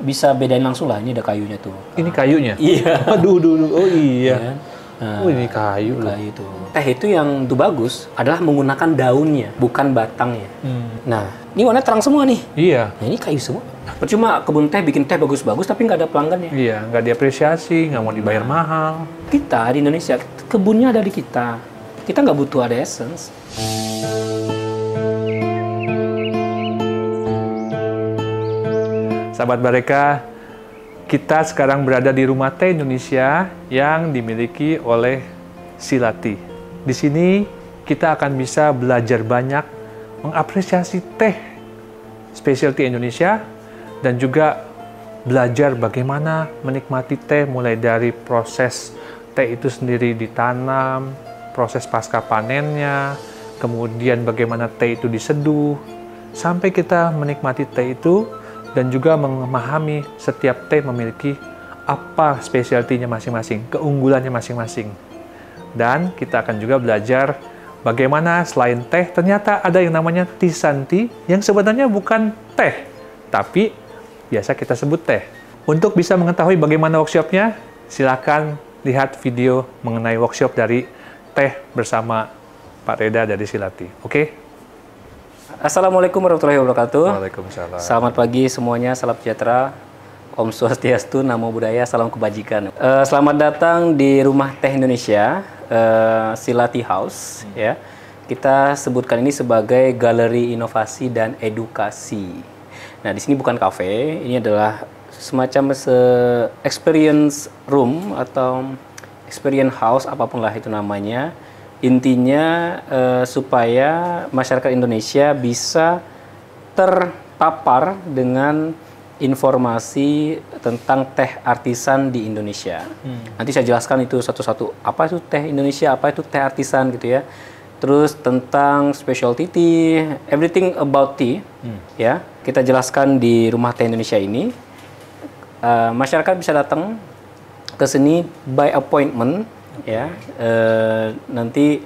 bisa bedain langsung lah, ini ada kayunya tuh. Ini kayunya? Iya. Aduh, oh iya. Ya. Nah, oh ini kayu loh. Kayu tuh. Teh itu yang tuh bagus adalah menggunakan daunnya, bukan batangnya. Nah, ini warna terang semua nih. Iya. Nah, ini kayu semua. Percuma kebun teh bikin teh bagus-bagus tapi nggak ada pelanggannya. Iya, nggak diapresiasi, nggak mau dibayar mahal. Kita di Indonesia, kebunnya ada di kita. Kita nggak butuh ada essence. Sahabat Bareka, kita sekarang berada di Rumah Teh Indonesia yang dimiliki oleh Silati. Di sini kita akan bisa belajar banyak mengapresiasi teh specialty Indonesia dan juga belajar bagaimana menikmati teh mulai dari proses teh itu sendiri ditanam, proses pasca panennya, kemudian bagaimana teh itu diseduh, sampai kita menikmati teh itu dan juga memahami setiap teh memiliki apa spesialtinya masing-masing, keunggulannya masing-masing. Dan kita akan juga belajar bagaimana selain teh, ternyata ada yang namanya Tisanti yang sebenarnya bukan teh, tapi biasa kita sebut teh. Untuk bisa mengetahui bagaimana workshopnya, silakan lihat video mengenai workshop dari teh bersama Pak Reda dari Silati. Oke? Assalamualaikum warahmatullahi wabarakatuh. Waalaikumsalam. Selamat pagi semuanya, salam sejahtera, Om Swastiastu, Namo Buddhaya, salam kebajikan. Selamat datang di Rumah Teh Indonesia, Silati House. Ya, kita sebutkan ini sebagai galeri inovasi dan edukasi. Nah, di sini bukan kafe, ini adalah semacam experience room atau experience house, apapun lah itu namanya. Intinya supaya masyarakat Indonesia bisa terpapar dengan informasi tentang teh artisan di Indonesia. Nanti saya jelaskan itu satu-satu. Apa itu teh Indonesia, apa itu teh artisan gitu ya. Terus tentang specialty tea, everything about tea, ya kita jelaskan di Rumah Teh Indonesia ini. Masyarakat bisa datang ke sini by appointment. Ya, nanti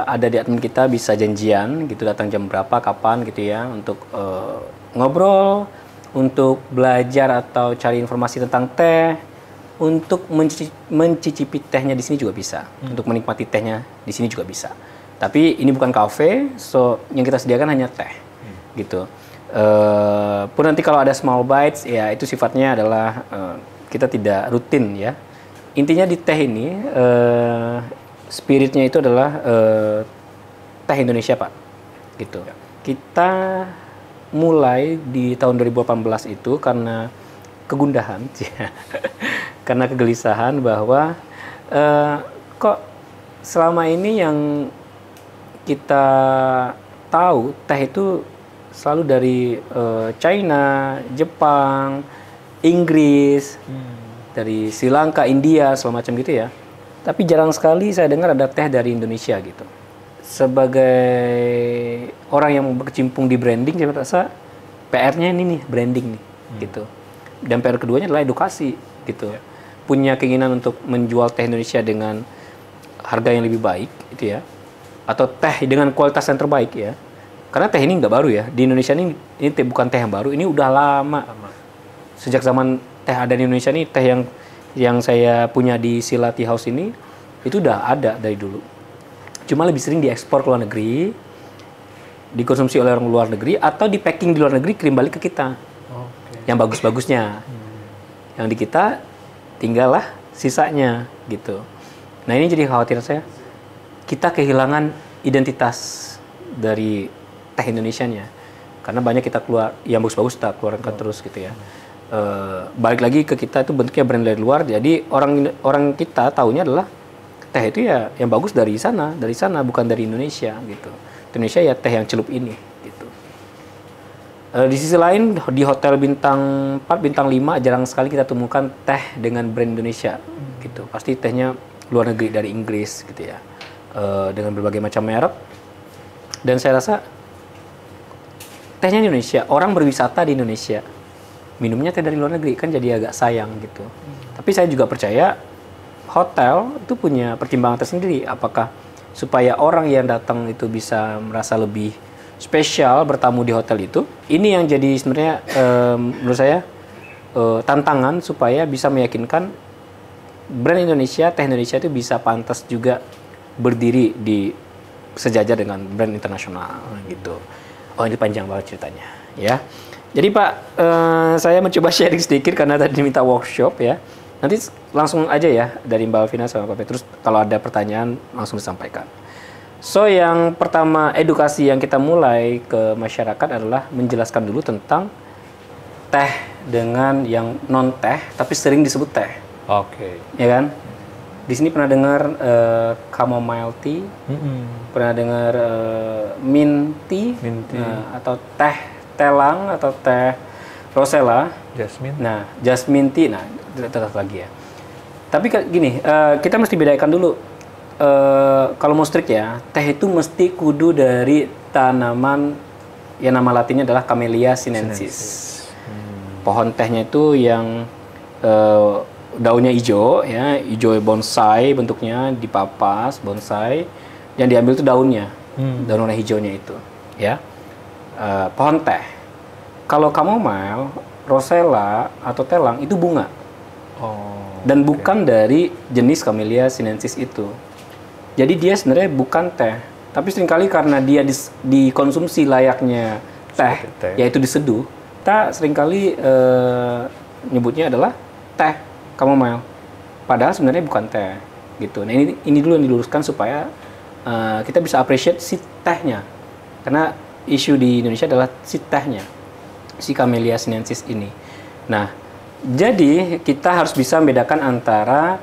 ada di admin kita bisa janjian gitu, datang jam berapa, kapan gitu ya, untuk ngobrol, untuk belajar atau cari informasi tentang teh, untuk mencicipi tehnya di sini juga bisa, untuk menikmati tehnya di sini juga bisa. Tapi ini bukan kafe, so yang kita sediakan hanya teh, gitu. Pun nanti kalau ada small bites, ya itu sifatnya adalah kita tidak rutin ya. Intinya di teh ini, spiritnya itu adalah teh Indonesia, Pak. Gitu. Kita mulai di tahun 2018 itu karena kegundahan, karena kegelisahan bahwa kok selama ini yang kita tahu teh itu selalu dari China, Jepang, Inggris, dari Sri Lanka, India, segala macam gitu ya. Tapi jarang sekali saya dengar ada teh dari Indonesia gitu. Sebagai orang yang berkecimpung di branding, saya merasa PR-nya ini nih, branding nih, gitu. Dan PR keduanya adalah edukasi, gitu. Punya keinginan untuk menjual teh Indonesia dengan harga yang lebih baik, gitu ya. Atau teh dengan kualitas yang terbaik ya. Karena teh ini nggak baru ya. Di Indonesia ini teh bukan teh yang baru, ini udah lama. Sejak zaman teh ada di Indonesia nih, teh yang saya punya di Silati House ini itu udah ada dari dulu. Cuma lebih sering diekspor ke luar negeri, dikonsumsi oleh orang luar negeri, atau di packing di luar negeri kirim balik ke kita. Yang bagus-bagusnya. Yang di kita tinggallah sisanya gitu. Nah, ini jadi khawatir saya, kita kehilangan identitas dari teh Indonesianya. Karena banyak kita keluar yang bagus-bagus kita keluarkan terus gitu ya. Balik lagi ke kita itu bentuknya brand dari luar, jadi orang kita taunya adalah teh itu ya yang bagus dari sana bukan dari Indonesia gitu. Indonesia ya teh yang celup ini gitu. Di sisi lain di hotel bintang 4, bintang 5 jarang sekali kita temukan teh dengan brand Indonesia gitu. Pasti tehnya luar negeri dari Inggris gitu ya. Dengan berbagai macam merek. Dan saya rasa tehnya di Indonesia, orang berwisata di Indonesia, minumnya teh dari luar negeri kan jadi agak sayang gitu. Tapi saya juga percaya hotel itu punya pertimbangan tersendiri. Apakah supaya orang yang datang itu bisa merasa lebih spesial bertamu di hotel itu? Ini yang jadi sebenarnya menurut saya tantangan supaya bisa meyakinkan brand Indonesia, teh Indonesia itu bisa pantas juga berdiri di sejajar dengan brand internasional gitu. Oh, ini panjang banget ceritanya ya. Jadi Pak, saya mencoba sharing sedikit karena tadi diminta workshop ya. Nanti langsung aja ya dari Mbak Alvina sama Pak Petrus, kalau ada pertanyaan langsung disampaikan. So, yang pertama edukasi yang kita mulai ke masyarakat adalah menjelaskan dulu tentang teh dengan yang non teh tapi sering disebut teh. Oke. Ya kan? Di sini pernah dengar chamomile tea, pernah dengar mint tea, atau teh telang atau teh rosella. Jasmine. Nah, jasmine tea, nah tetap lagi ya. Tapi gini, kita mesti bedakan dulu. Kalau mau strict ya, teh itu mesti kudu dari tanaman yang nama latinnya adalah Camellia sinensis. Pohon tehnya itu yang daunnya hijau, ya, hijau bonsai bentuknya, dipapas bonsai, yang diambil itu daunnya, daun warna hijaunya itu, ya. Pohon teh. Kalau chamomile, rosella atau telang itu bunga, dan bukan dari jenis Camellia sinensis itu. Jadi dia sebenarnya bukan teh, tapi seringkali karena dia dikonsumsi layaknya teh, yaitu diseduh, kita seringkali nyebutnya adalah teh chamomile. Padahal sebenarnya bukan teh, gitu. Nah ini dulu yang diluruskan supaya kita bisa appreciate si tehnya, karena isu di Indonesia adalah si tehnya, si Camellia sinensis ini. Nah, jadi kita harus bisa membedakan antara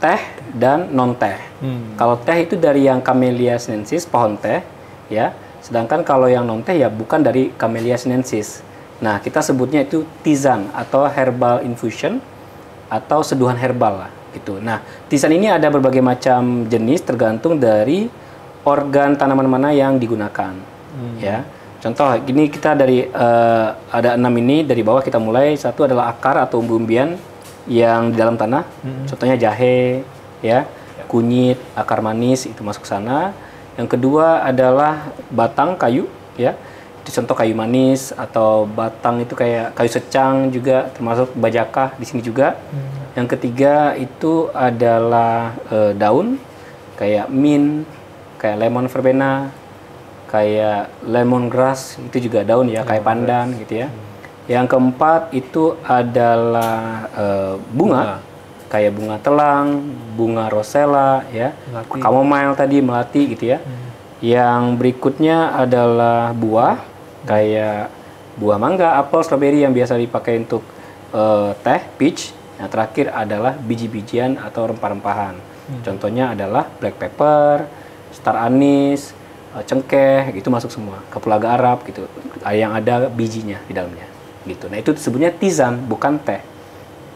teh dan non teh. Kalau teh itu dari yang Camellia sinensis, pohon teh, ya. Sedangkan kalau yang non teh ya bukan dari Camellia sinensis. Nah, kita sebutnya itu tisane atau herbal infusion atau seduhan herbal lah, gitu. Nah, tisane ini ada berbagai macam jenis tergantung dari organ tanaman mana yang digunakan, ya. Contoh, gini kita dari ada 6 ini dari bawah kita mulai. Satu adalah akar atau umbi-umbian yang di dalam tanah. Contohnya jahe, ya, kunyit, akar manis itu masuk sana. Yang kedua adalah batang kayu, ya. Itu contoh kayu manis atau batang itu kayak kayu secang juga termasuk bajakah di sini juga. Yang ketiga itu adalah daun kayak mint, kayak lemon verbena, kayak lemongrass itu juga daun ya, kayak pandan gitu ya. Yang keempat itu adalah bunga, kayak bunga telang, bunga rosella, ya, chamomile tadi, melati gitu ya. Yang berikutnya adalah buah, kayak buah mangga, apel, stroberi yang biasa dipakai untuk teh, peach. Yang terakhir adalah biji-bijian atau rempah-rempahan. Contohnya adalah black pepper, star anise, cengkeh, gitu masuk semua. Kapulaga Arab gitu, yang ada bijinya di dalamnya. Gitu. Nah itu disebutnya tisane, bukan teh,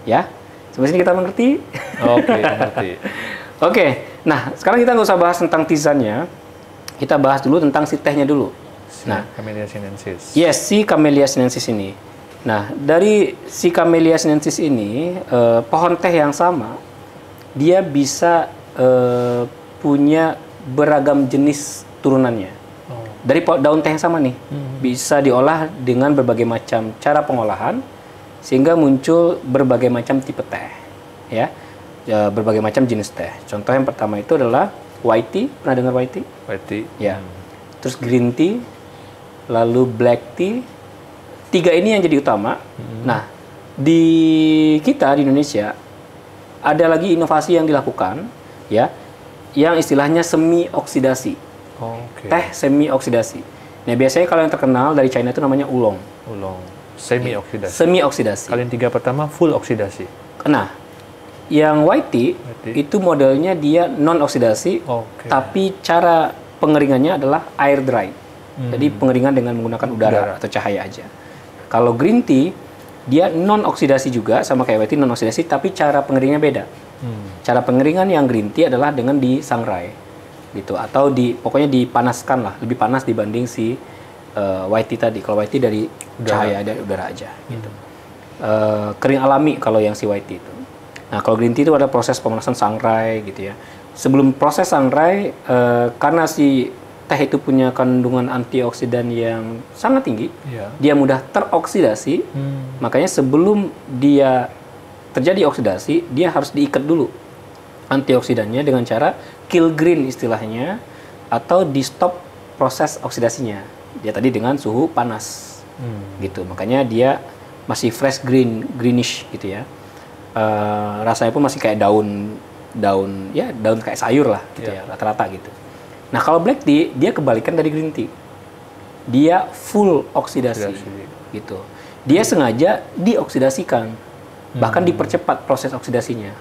ya. Sampai sini kita mengerti? Oke, mengerti. Oke, nah sekarang kita nggak usah bahas tentang tisannya, kita bahas dulu tentang si tehnya dulu. Nah, Camellia sinensis. Yes, si Camellia sinensis ini. Nah, dari si Camellia sinensis ini, pohon teh yang sama, dia bisa punya beragam jenis turunannya. Dari daun teh yang sama nih, bisa diolah dengan berbagai macam cara pengolahan, sehingga muncul berbagai macam tipe teh, ya, berbagai macam jenis teh. Contoh yang pertama itu adalah white tea, pernah dengar white tea? White tea. Ya. Terus green tea, lalu black tea. 3 ini yang jadi utama. Nah, di kita di Indonesia ada lagi inovasi yang dilakukan, ya, yang istilahnya semi oksidasi. Teh semi oksidasi. Nah, biasanya kalau yang terkenal dari China itu namanya oolong. Semi oksidasi. Semi oksidasi. Kalian 3 pertama full oksidasi. Nah, yang white tea itu modelnya dia non oksidasi, tapi cara pengeringannya adalah air dry. Jadi pengeringan dengan menggunakan udara atau cahaya aja. Kalau green tea dia non oksidasi juga sama kayak white tea, non oksidasi, tapi cara pengeringannya beda. Cara pengeringan yang green tea adalah dengan disangrai, gitu, atau pokoknya dipanaskan lah, lebih panas dibanding si white tea tadi. Kalau white tea dari cahaya dari udara aja, gitu. Kering alami kalau yang si white tea itu. Nah, kalau green tea itu ada proses pemanasan sangrai gitu ya. Sebelum proses sangrai, karena si teh itu punya kandungan antioksidan yang sangat tinggi, dia mudah teroksidasi, makanya sebelum dia terjadi oksidasi, dia harus diikat dulu antioksidannya dengan cara kill green istilahnya, atau di stop proses oksidasinya. Dia tadi dengan suhu panas, gitu. Makanya dia masih fresh greenish gitu ya. Rasanya pun masih kayak daun kayak sayur lah, gitu ya, rata-rata gitu. Nah kalau black tea dia kebalikan dari green tea, dia full oksidasi. Gitu. Dia sengaja dioksidasikan, bahkan dipercepat proses oksidasinya.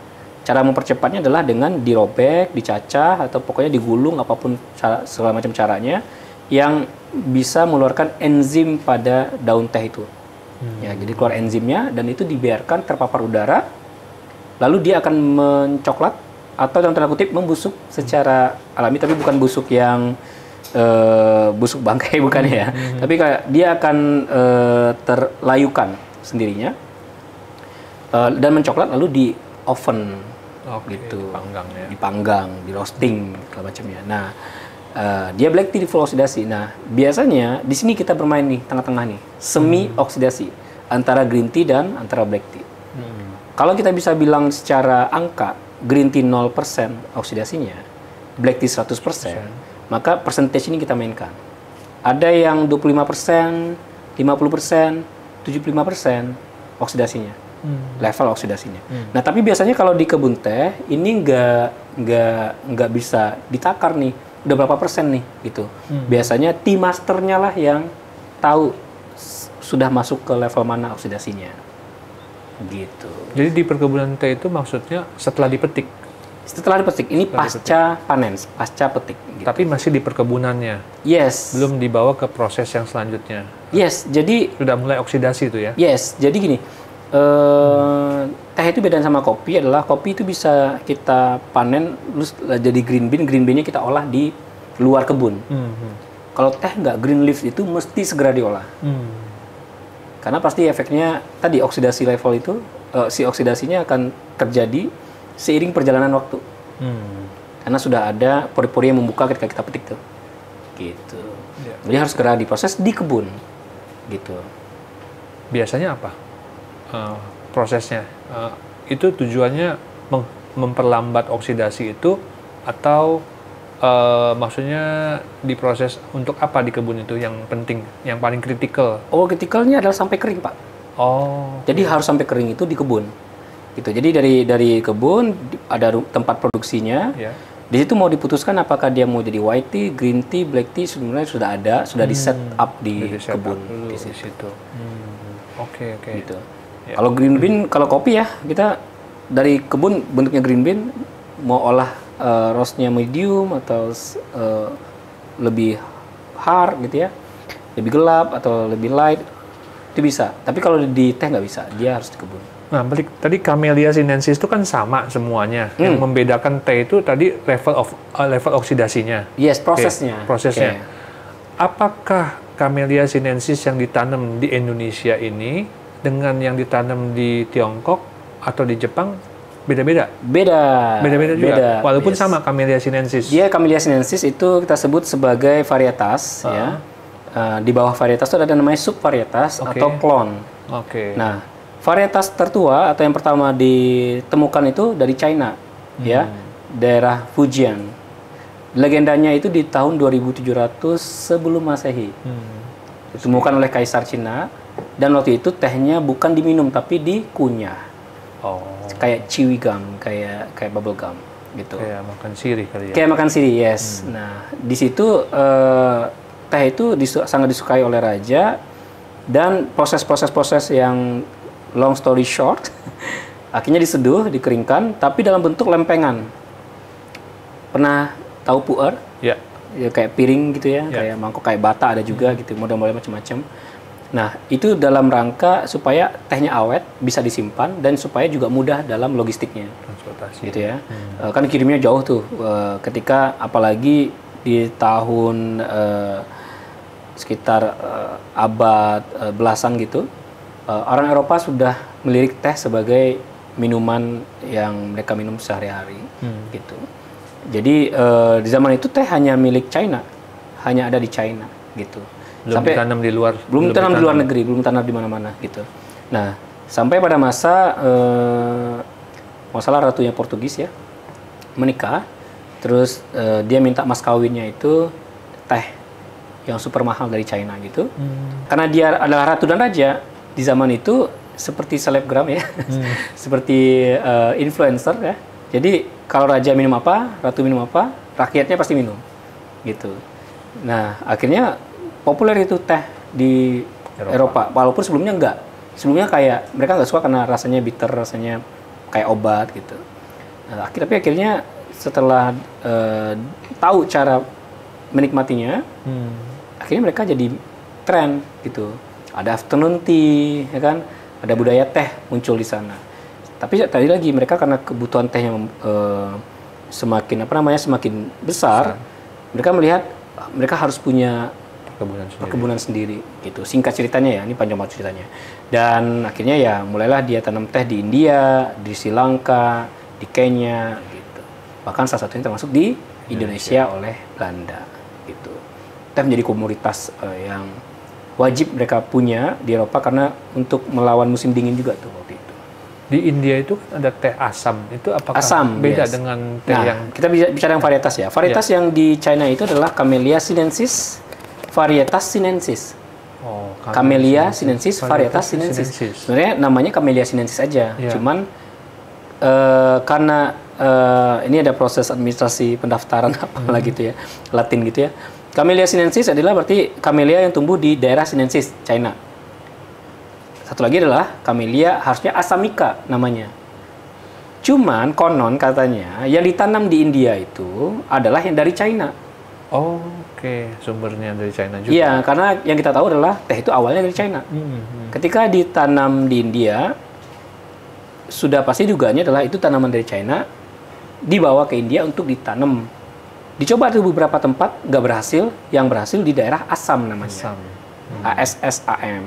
Cara mempercepatnya adalah dengan dirobek, dicacah, atau pokoknya digulung apapun segala macam caranya yang bisa mengeluarkan enzim pada daun teh itu. Ya, jadi keluar enzimnya dan itu dibiarkan terpapar udara, lalu dia akan mencoklat atau dalam tanda kutip membusuk secara alami, tapi bukan busuk yang busuk bangkai, bukan ya. Tapi kayak dia akan terlayukan sendirinya dan mencoklat lalu di oven, gitu, dipanggang, di roasting segala macamnya. Nah, dia black tea di full oksidasi. Nah, biasanya di sini kita bermain nih tengah-tengah nih, semi oksidasi antara green tea dan antara black tea. Kalau kita bisa bilang secara angka, green tea 0% oksidasinya, black tea 100%, maka percentage ini kita mainkan. Ada yang 25%, 50%, 75% oksidasinya, level oksidasinya. Nah, tapi biasanya kalau di kebun teh ini nggak bisa ditakar nih, udah berapa persen nih, gitu. Biasanya tea masternya lah yang tahu sudah masuk ke level mana oksidasinya. Gitu. Jadi di perkebunan teh itu maksudnya setelah dipetik? Setelah dipetik, ini pasca panen, pasca petik. Gitu. Tapi masih di perkebunannya? Yes. Belum dibawa ke proses yang selanjutnya? Yes, jadi... Sudah mulai oksidasi itu ya? Yes, jadi gini, teh itu beda sama kopi adalah kopi itu bisa kita panen, terus jadi green bean-nya kita olah di luar kebun. Kalau teh nggak, green leaf itu mesti segera diolah. Karena pasti efeknya tadi oksidasi level itu, si oksidasinya akan terjadi seiring perjalanan waktu. Karena sudah ada pori-pori yang membuka ketika kita petik tuh. Gitu. Jadi harus segera diproses di kebun. Gitu. Biasanya apa prosesnya? Itu tujuannya memperlambat oksidasi itu atau maksudnya diproses untuk apa di kebun itu yang penting, yang paling kritikal? Oh, kritikalnya adalah sampai kering, Pak. Oh. Jadi harus sampai kering itu di kebun. Gitu. Jadi dari kebun ada tempat produksinya. Di situ mau diputuskan apakah dia mau jadi white tea, green tea, black tea, sebenarnya sudah ada, sudah di set up di kebun di situ. Oke. Gitu. Kalau green bean, kalau kopi ya kita dari kebun bentuknya green bean mau olah roastnya medium atau lebih hard gitu ya, lebih gelap atau lebih light itu bisa. Tapi kalau di teh nggak bisa, dia harus di kebun. Nah, balik tadi Camellia sinensis itu kan sama semuanya. Yang membedakan teh itu tadi level oksidasinya. Yes, prosesnya. Prosesnya. Apakah Camellia sinensis yang ditanam di Indonesia ini dengan yang ditanam di Tiongkok atau di Jepang beda-beda? Beda-beda juga. Walaupun sama Camellia sinensis. Dia Camellia sinensis itu kita sebut sebagai varietas ya. Di bawah varietas itu ada namanya subvarietas atau klon. Nah, varietas tertua atau yang pertama ditemukan itu dari China ya, daerah Fujian. Legendanya itu di tahun 2700 sebelum Masehi. Ditemukan oleh Kaisar Cina dan waktu itu tehnya bukan diminum tapi dikunyah. Kayak chewing gum, kayak bubble gum gitu. Kayak makan sirih kali ya. Kayak makan sirih, yes. Nah, di situ teh itu sangat disukai oleh raja dan proses yang long story short akhirnya diseduh, dikeringkan tapi dalam bentuk lempengan. Pernah tahu puer? Ya, kayak piring gitu ya, kayak mangkok, kayak bata ada juga gitu, model-model macam-macam. Nah, itu dalam rangka supaya tehnya awet, bisa disimpan, dan supaya juga mudah dalam logistiknya. Transportasi. Gitu ya. Kan kirimnya jauh tuh, ketika apalagi di tahun sekitar abad belasan gitu, orang Eropa sudah melirik teh sebagai minuman yang mereka minum sehari-hari. Gitu. Jadi di zaman itu teh hanya milik China. hanya ada di China gitu. Belum ditanam di luar. Belum ditanam di luar negeri, belum ditanam di mana-mana gitu. Nah, sampai pada masa masalah ratunya Portugis ya menikah, terus dia minta mas kawinnya itu teh yang super mahal dari China gitu. Karena dia adalah ratu dan raja di zaman itu, seperti selebgram ya, seperti influencer ya. Jadi kalau raja minum apa, ratu minum apa, rakyatnya pasti minum gitu. Nah, akhirnya populer itu teh di Eropa. Walaupun sebelumnya enggak. Sebelumnya kayak mereka nggak suka karena rasanya bitter, rasanya kayak obat gitu. Nah, tapi akhirnya setelah tahu cara menikmatinya, akhirnya mereka jadi tren gitu. Ada afternoon tea, ya kan? Ada budaya teh muncul di sana. Tapi tadi lagi mereka karena kebutuhan tehnya semakin besar, mereka melihat mereka harus punya perkebunan sendiri gitu. Singkat ceritanya ya, ini panjang banget ceritanya. Dan akhirnya ya mulailah dia tanam teh di India, di Sri Lanka, di Kenya gitu. Bahkan salah satunya termasuk di Indonesia oleh Belanda gitu. Teh menjadi komoditas yang wajib mereka punya di Eropa karena untuk melawan musim dingin juga tuh waktu itu. Di India itu kan ada teh asam. Itu apakah asam, beda dengan teh yang... Kita bicara yang varietas ya. Varietas yang di China itu adalah Camellia sinensis, varietas sinensis. Oh, Camellia sinensis, varietas sinensis. Sebenarnya namanya Camellia sinensis aja. Cuman karena ini ada proses administrasi pendaftaran apalah gitu ya, Latin gitu ya. Camellia sinensis adalah berarti Camellia yang tumbuh di daerah Sinensis, China. Satu lagi adalah Camellia harusnya Assamica namanya. Cuman konon katanya yang ditanam di India itu adalah yang dari China. Oh, oke. Sumbernya dari China juga. Iya, karena yang kita tahu adalah teh itu awalnya dari China. Ketika ditanam di India, sudah pasti dugaannya adalah itu tanaman dari China, dibawa ke India untuk ditanam. Dicoba tuh beberapa tempat, nggak berhasil. Yang berhasil di daerah Assam namanya. ASSAM.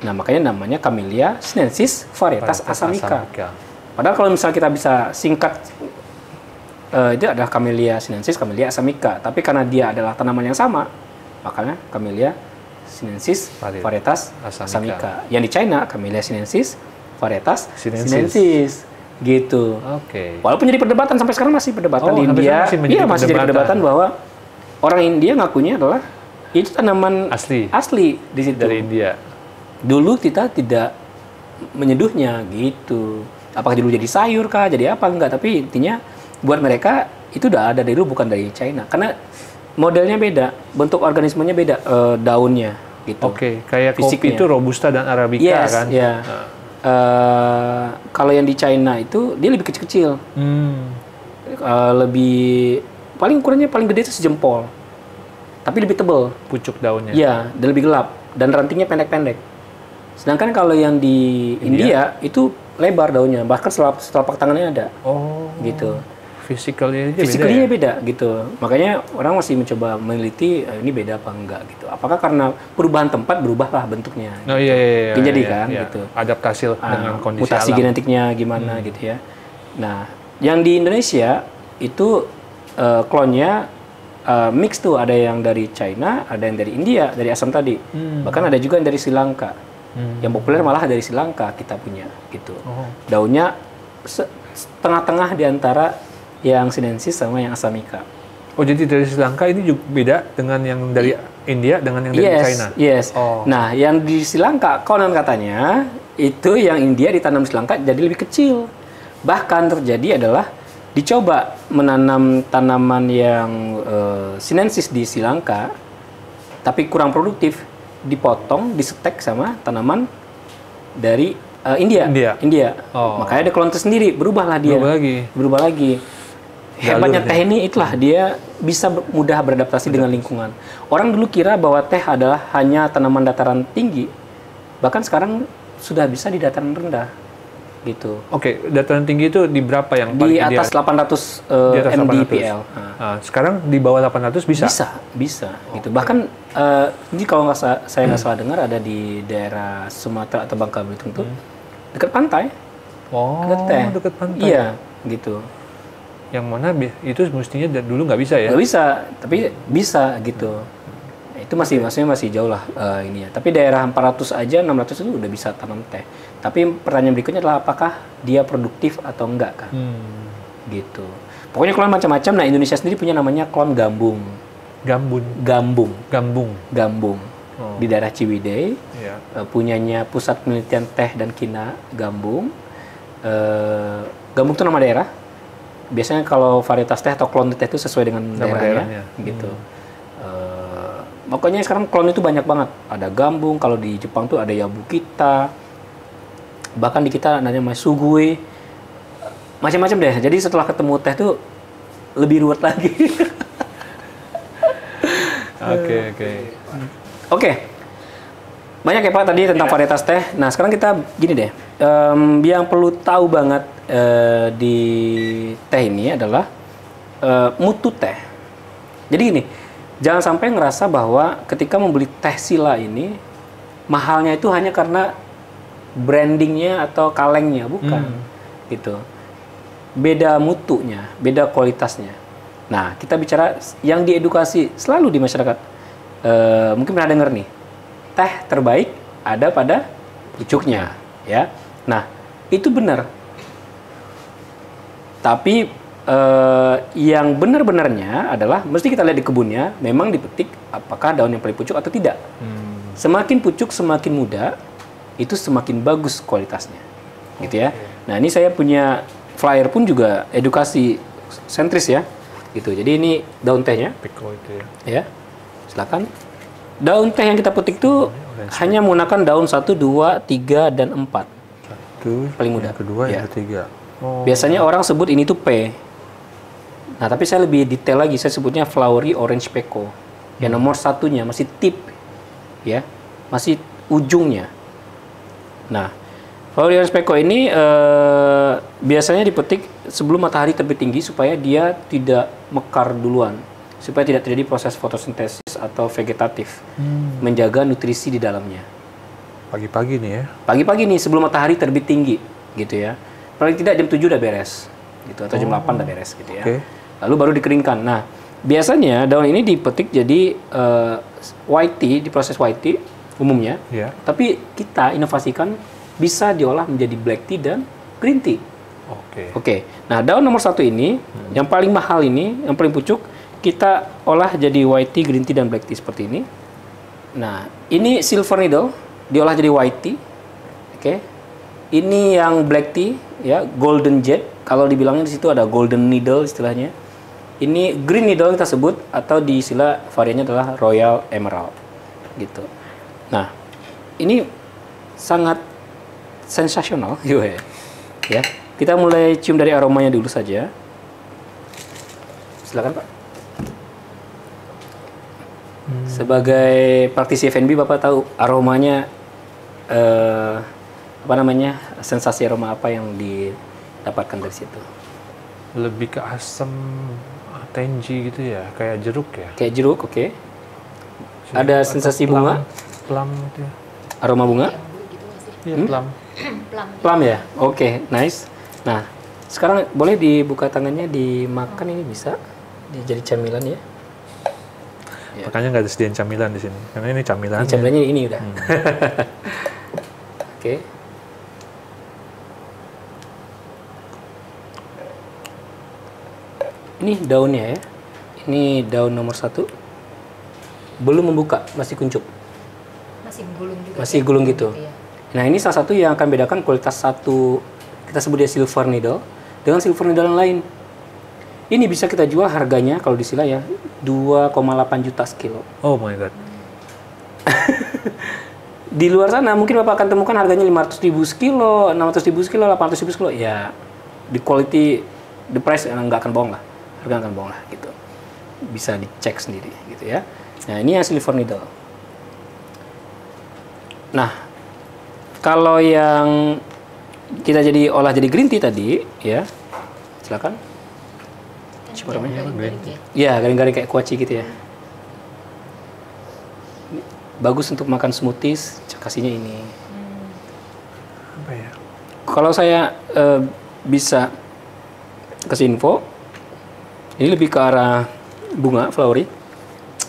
Nah, makanya namanya Camellia sinensis varietas Assamica. Padahal kalau misalnya kita bisa singkat, itu adalah Camellia sinensis, Camellia Assamica. Tapi karena dia adalah tanaman yang sama, makanya Camellia sinensis varietas Assamica. Yang di China, Camellia sinensis varietas sinensis. Gitu. Walaupun jadi perdebatan sampai sekarang masih perdebatan di India. Iya, masih jadi perdebatan bahwa orang India ngakunya adalah itu tanaman asli di situ. Dari India. Dulu kita tidak menyeduhnya gitu. Apakah dulu jadi sayur kah, jadi apa enggak, tapi intinya buat mereka itu udah ada dari dulu, bukan dari China. Karena modelnya beda, bentuk organismenya beda, daunnya gitu. Kayak kopi itu Robusta dan Arabica kan? Iya. Kalau yang di China itu dia lebih kecil-kecil, lebih paling ukurannya paling gede itu sejempol, tapi lebih tebal pucuk daunnya. Iya, dan lebih gelap dan rantingnya pendek-pendek. Sedangkan kalau yang di India itu lebar daunnya, bahkan telapak tangannya ada. Gitu. Physically-nya beda gitu. Makanya orang masih mencoba meneliti ini beda apa enggak gitu. Apakah karena perubahan tempat berubahlah bentuknya? Jadi kan gitu. Adaptasi dengan kondisi mutasi alam. genetiknya gimana gitu ya. Nah, yang di Indonesia itu klonnya mix tuh, ada yang dari China, ada yang dari India, dari Assam tadi. Bahkan ada juga yang dari Sri Lanka. Yang populer malah dari Sri Lanka kita punya gitu. Daunnya tengah-tengah di antara yang sinensis sama yang Assamica. Oh, jadi dari Sri Lanka ini juga beda dengan yang dari India dengan yang dari China? Yes. Nah, yang di Sri Lanka, konon katanya, itu yang India ditanam di Sri Lanka jadi lebih kecil. Bahkan terjadi adalah dicoba menanam tanaman yang sinensis di Sri Lanka, tapi kurang produktif, dipotong, disetek sama tanaman dari India. Makanya ada klon tersendiri, berubahlah dia. Berubah lagi. Hebatnya teh ini itulah, dia bisa mudah beradaptasi dengan lingkungan. Orang dulu kira bahwa teh adalah hanya tanaman dataran tinggi, bahkan sekarang sudah bisa di dataran rendah, gitu. Dataran tinggi itu di berapa yang paling di atas 800 mdpl. Sekarang di bawah 800 bisa? Bisa. Gitu. Bahkan ini kalau saya nggak salah dengar ada di daerah Sumatera atau Bangka Belitung tuh dekat pantai. Dekat pantai. Iya, gitu. Yang mana itu mestinya dulu nggak bisa ya? Nggak bisa, tapi bisa gitu. Itu maksudnya masih jauh lah ini ya. Tapi daerah 400 aja 600 itu udah bisa tanam teh. Tapi pertanyaan berikutnya adalah apakah dia produktif atau enggak kan? Gitu. Pokoknya klon macam-macam. Nah, Indonesia sendiri punya namanya klon gambung. Gambung. Oh. Di daerah Ciwidey. Punyanya Pusat Penelitian Teh dan Kina Gambung. Gambung itu nama daerah. Biasanya kalau varietas teh atau klon teh itu sesuai dengan daerahnya. Gitu. Makanya sekarang klon itu banyak banget. Ada Gambung, kalau di Jepang tuh ada Yabukita. Bahkan di kita namanya Sugui. Macam-macam deh. Jadi setelah ketemu teh tuh lebih ruwet lagi. Oke. Banyak ya Pak tadi tentang varietas teh. Nah, sekarang kita gini deh. Yang perlu tahu banget di teh ini adalah mutu teh. Jadi gini, jangan sampai ngerasa bahwa ketika membeli teh Sila ini mahalnya itu hanya karena brandingnya atau kalengnya, bukan. Gitu. Beda mutunya, beda kualitasnya. Nah, kita bicara yang diedukasi selalu di masyarakat. Mungkin pernah dengar nih, teh terbaik ada pada pucuknya, ya. Nah, itu benar. Tapi yang benar-benarnya adalah mesti kita lihat di kebunnya, memang dipetik apakah daun yang paling pucuk atau tidak. Semakin pucuk, semakin muda, itu semakin bagus kualitasnya, gitu ya. Nah, ini saya punya flyer pun juga edukasi sentris ya, gitu. Jadi ini daun tehnya, ya. Silakan. Daun teh yang kita petik itu hanya menggunakan daun 1, 2, 3, dan 4. Paling muda. Yang kedua, yang ketiga. Biasanya orang sebut ini tuh P. Nah, tapi saya lebih detail lagi, saya sebutnya flowery orange pekoe. Yang nomor satunya masih tip, ya, masih ujungnya. Nah, flowery orange pekoe ini biasanya dipetik sebelum matahari terbit tinggi supaya dia tidak mekar duluan, supaya tidak terjadi proses fotosintesis atau vegetatif, menjaga nutrisi di dalamnya. Pagi-pagi nih ya? Pagi-pagi nih sebelum matahari terbit tinggi, gitu ya. Paling tidak jam 7 udah beres, gitu, atau jam 8 udah beres, gitu ya. Lalu baru dikeringkan. Nah, biasanya daun ini dipetik jadi white tea, diproses white tea umumnya. Tapi kita inovasikan bisa diolah menjadi black tea dan green tea. Nah, daun nomor 1 ini, yang paling mahal ini, yang paling pucuk, kita olah jadi white tea, green tea, dan black tea seperti ini. Nah, ini silver needle, diolah jadi white tea. Ini yang black tea, ya, golden jet. Kalau dibilangnya di situ ada golden needle istilahnya. Ini green needle kita sebut, atau di istilah variannya adalah royal emerald, gitu. Nah, ini sangat sensasional, ya. Kita mulai cium dari aromanya dulu saja. Silakan Pak. Sebagai praktisi F&B, Bapak tahu aromanya, sensasi aroma apa yang didapatkan dari situ? Lebih ke asam, tangy gitu ya, kayak jeruk ya? Kayak jeruk, Ada sensasi bunga? Plum gitu ya. Aroma bunga? Iya, plum. Plum ya? Nice. Nah, sekarang boleh dibuka tangannya, dimakan, ini bisa jadi camilan ya. Makanya nggak disediain camilan di sini, karena ini camilan. Camilannya ini udah. Ini daunnya ya. Ini daun nomor 1. Belum membuka, masih kuncup. Masih gulung juga. Masih gulung gitu. Nah, ini salah satu yang akan bedakan kualitas satu, kita sebut dia silver needle, dengan silver needle yang lain. Ini bisa kita jual harganya kalau di Sila ya 2,8 juta sekilo. Oh my god. Di luar sana mungkin Bapak akan temukan harganya 500.000 sekilo, 600.000 sekilo, 800.000 sekilo. Ya, di quality, the price nggak akan bohong lah. Harga nggak akan bohong lah gitu. Bisa dicek sendiri gitu ya. Nah, ini yang silver needle. Nah, kalau yang kita olah jadi green tea tadi, ya, silakan. Coba namanya green tea. Ya, garing-garing kayak kuaci gitu ya. Bagus untuk makan smoothies, kasihnya ini. Apa ya? Kalau saya bisa kasih info, ini lebih ke arah bunga, flowery.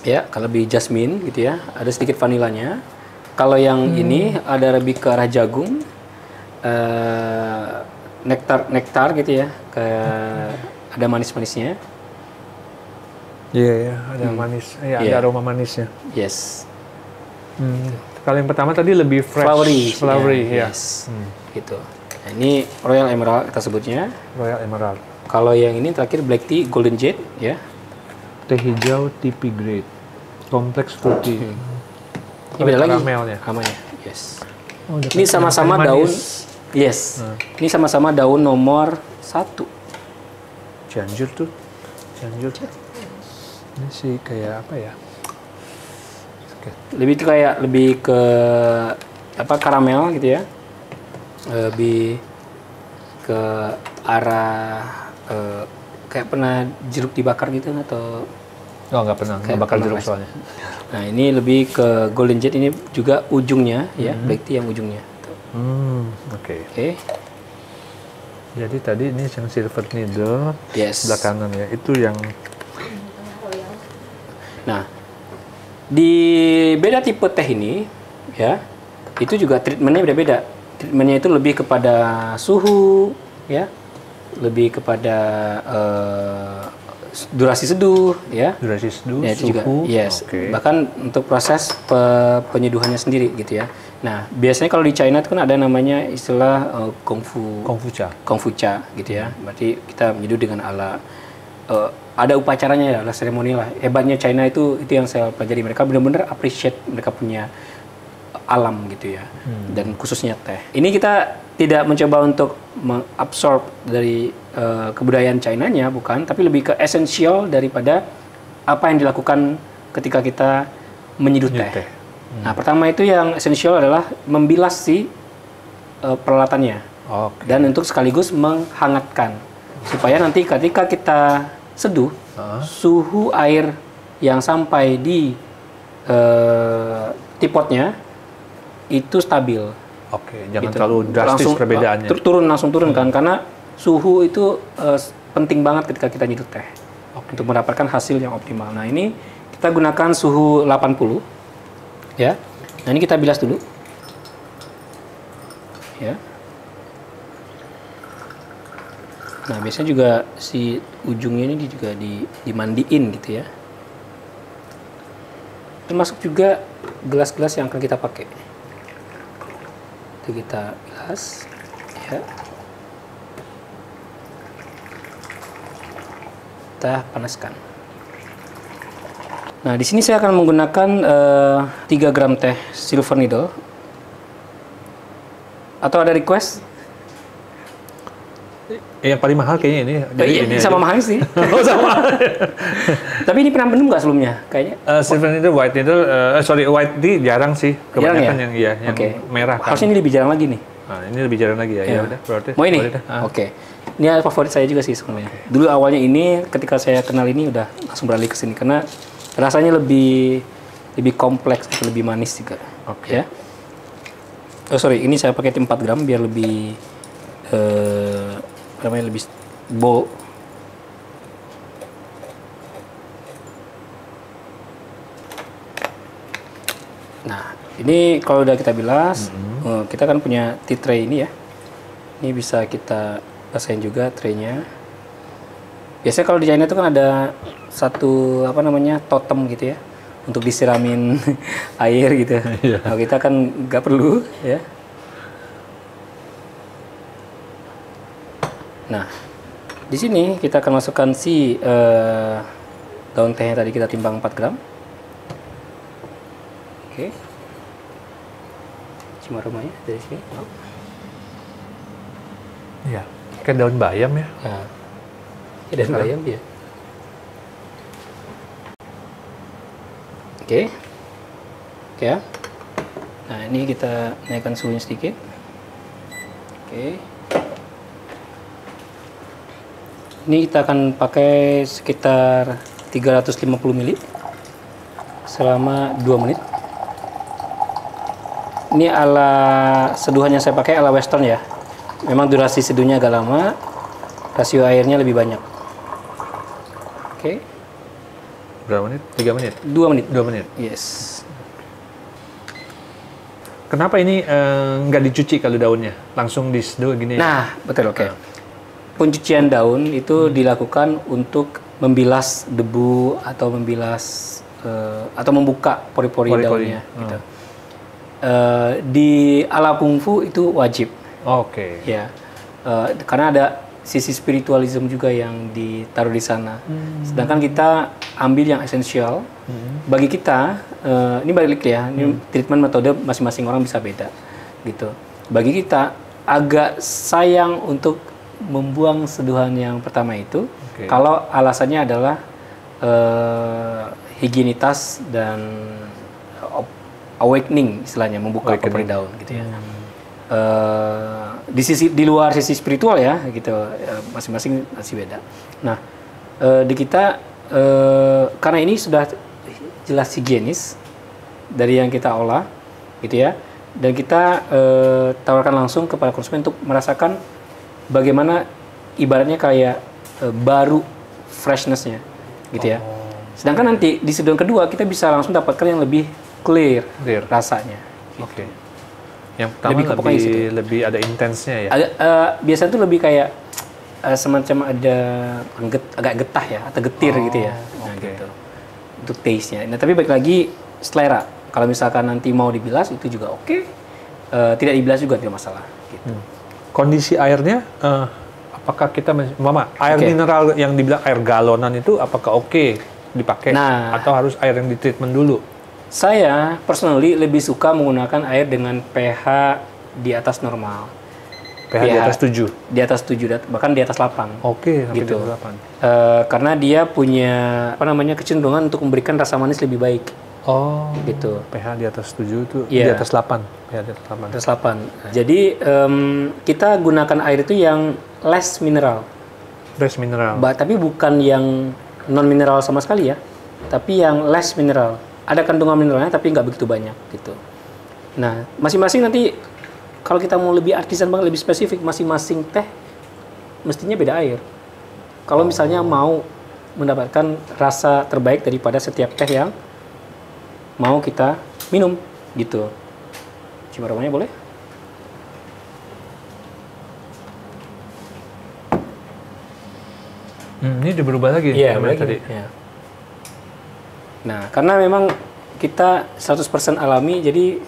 Ya, kalau lebih jasmine gitu ya. Ada sedikit vanilanya. Kalau yang ini ada lebih ke arah jagung, nektar gitu ya. Kayak ada manis-manisnya. Iya, ada manis. Ada Iya. aroma manisnya. Yes. Kalau yang pertama tadi lebih fresh, flowery, ya. Yes. Gitu. Nah, ini Royal Emerald kita sebutnya. Royal Emerald. Kalau yang ini terakhir black tea Golden Jade ya. Teh hijau TP grade. Kompleks fruity. Ini beda lagi Karamelnya. namanya. Yes. Oh, Ini sama-sama manis. daun. Yes. Ini sama-sama daun nomor 1. Cianjur tuh. Cianjur. Ini sih kayak apa ya? Lebih ke apa karamel gitu ya. Lebih ke arah kayak pernah jeruk dibakar gitu atau Oh, nggak pernah. Nggak bakal pernah, jeruk Mas. soalnya. Nah, ini lebih ke Golden Jade, ini juga ujungnya ya, black tea yang ujungnya. Oke. Oke. Jadi tadi ini yang silver needle Yes. sebelah kanan ya. Itu yang Nah, di beda tipe teh ini ya, itu juga treatmentnya beda-beda. Treatmentnya itu lebih kepada suhu ya, lebih kepada durasi seduh ya. durasi seduh, Ya, itu juga, suhu. yes. Oke. Bahkan untuk proses penyeduhannya sendiri gitu ya. Nah, biasanya kalau di China itu kan ada namanya istilah Kongfucha gitu ya. Berarti kita menyeduh dengan ala ada upacaranya ya, ala seremoni lah. Hebatnya China itu yang saya pelajari, mereka benar-benar appreciate mereka punya alam gitu ya. Dan khususnya teh. Ini kita tidak mencoba untuk mengabsorb dari kebudayaan China-nya, bukan, tapi lebih ke esensial daripada apa yang dilakukan ketika kita menyeduh teh. Nah, pertama itu yang esensial adalah membilas si peralatannya. Oke. Dan untuk sekaligus menghangatkan. Supaya nanti ketika kita seduh, suhu air yang sampai di teapotnya itu stabil. Oke, jangan Gitu. terlalu drastis perbedaannya. Langsung turun kan, karena suhu itu penting banget ketika kita nyeduh teh untuk mendapatkan hasil yang optimal. Nah, ini kita gunakan suhu 80 ya. Nah, ini kita bilas dulu ya. Nah, biasanya juga si ujungnya ini juga dimandiin gitu ya. Termasuk juga gelas-gelas yang akan kita pakai. Itu kita bilas ya. Kita panaskan. Nah, di sini saya akan menggunakan 3 gram teh silver needle. Atau ada request? Yang paling mahal kayaknya ini. Jadi ini sama aja. mahal sih. Oh, sama. Tapi ini pernah minum nggak sebelumnya? Kayaknya. Silver needle, white needle, white tea jarang sih. Jarang Kebanyakan ya? yang Oke. merah kan. Harusnya ini lebih jarang lagi nih. Nah, ini lebih jarang lagi ya. Ya. Ya udah, berarti. Mau ini? boleh dah. Oke. Ini favorit saya juga sih sebenarnya. Dulu awalnya ini, ketika saya kenal ini udah langsung beralih ke sini karena rasanya lebih kompleks, lebih manis juga. Oke. Ya. Oh sorry, ini saya pakai 4 gram biar lebih lebih bold. Nah, ini kalau udah kita bilas, kita kan punya tea tray ini ya. Ini bisa kita rasain juga traynya. Biasanya kalau di China itu kan ada satu totem gitu ya untuk disiramin air gitu. Nah, kita kan nggak perlu ya. Nah, di sini kita akan masukkan si daun tehnya tadi kita timbang 4 gram. Oke. Cium aromanya dari sini. Iya. Kayak daun bayam ya. Nah, ini daun bayam dia. Oke. Oke ya. Nah, ini kita naikkan suhunya sedikit. Oke. Ini kita akan pakai sekitar 350 ml selama 2 menit. Ini ala seduhannya saya pakai ala western ya. Memang durasi seduhnya agak lama, rasio airnya lebih banyak. Oke. Berapa menit? 3 menit? 2 menit. 2 menit. Yes. Kenapa ini nggak dicuci kalau daunnya? Langsung diseduh gini? Nah, betul, oke. Pencucian daun itu dilakukan untuk membilas debu atau membilas atau membuka pori-pori daunnya. Gitu. Di ala kungfu itu wajib. Oke. Ya, karena ada sisi spiritualism juga yang ditaruh di sana. Sedangkan kita ambil yang esensial. Bagi kita, ini balik ya, ini treatment metode masing-masing orang bisa beda, gitu. Bagi kita agak sayang untuk membuang seduhan yang pertama itu, kalau alasannya adalah higienitas dan awakening, istilahnya membuka pori daun, gitu ya. Di luar sisi spiritual ya, gitu, masing-masing masih beda. Nah, di kita karena ini sudah jelas higienis dari yang kita olah, gitu ya, dan kita tawarkan langsung kepada konsumen untuk merasakan bagaimana ibaratnya kayak baru freshness-nya, gitu ya. Sedangkan nanti di seduhan kedua kita bisa langsung dapatkan yang lebih clear. Rasanya. Oke. Yang pertama lebih ada intensnya ya. Biasanya tuh lebih kayak semacam ada agak getah ya atau getir gitu ya. Nah, gitu. Untuk taste-nya. Nah, tapi balik lagi selera. Kalau misalkan nanti mau dibilas itu juga oke. Tidak dibilas juga tidak masalah. Gitu. Kondisi airnya, apakah kita, air mineral yang dibilang air galonan itu apakah oke dipakai? Nah, atau harus air yang ditreatment dulu? Saya personally lebih suka menggunakan air dengan pH di atas normal. pH di atas 7? Di atas 7, bahkan di atas 8. Oke, sampai gitu. di atas 8. Karena dia punya kecenderungan untuk memberikan rasa manis lebih baik. Oh, gitu. pH di atas 7 itu di atas 8. pH di atas 8. Di atas 8. Jadi kita gunakan air itu yang less mineral. Less mineral. Tapi bukan yang non mineral sama sekali ya. Tapi yang less mineral. Ada kandungan mineralnya tapi nggak begitu banyak gitu. Nah, masing-masing nanti kalau kita mau lebih artisan banget, lebih spesifik, masing-masing teh mestinya beda air. Kalau misalnya mau mendapatkan rasa terbaik daripada setiap teh yang mau kita minum gitu. Cium aromanya boleh? Ini udah berubah lagi tadi. Ya. Nah, karena memang kita 100% alami, jadi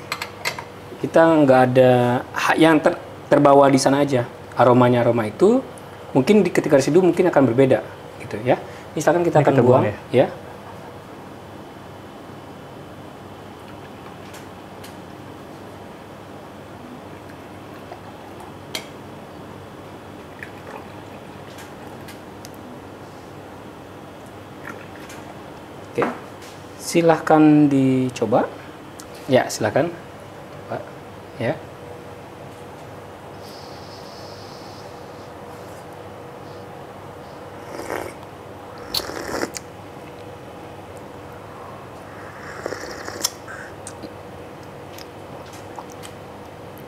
kita nggak ada yang terbawa di sana aja. Aroma itu mungkin ketika diseduh mungkin akan berbeda, gitu ya. Misalkan kita akan buang, ya. Oke, silahkan dicoba. Ya, silahkan, Pak. Ya.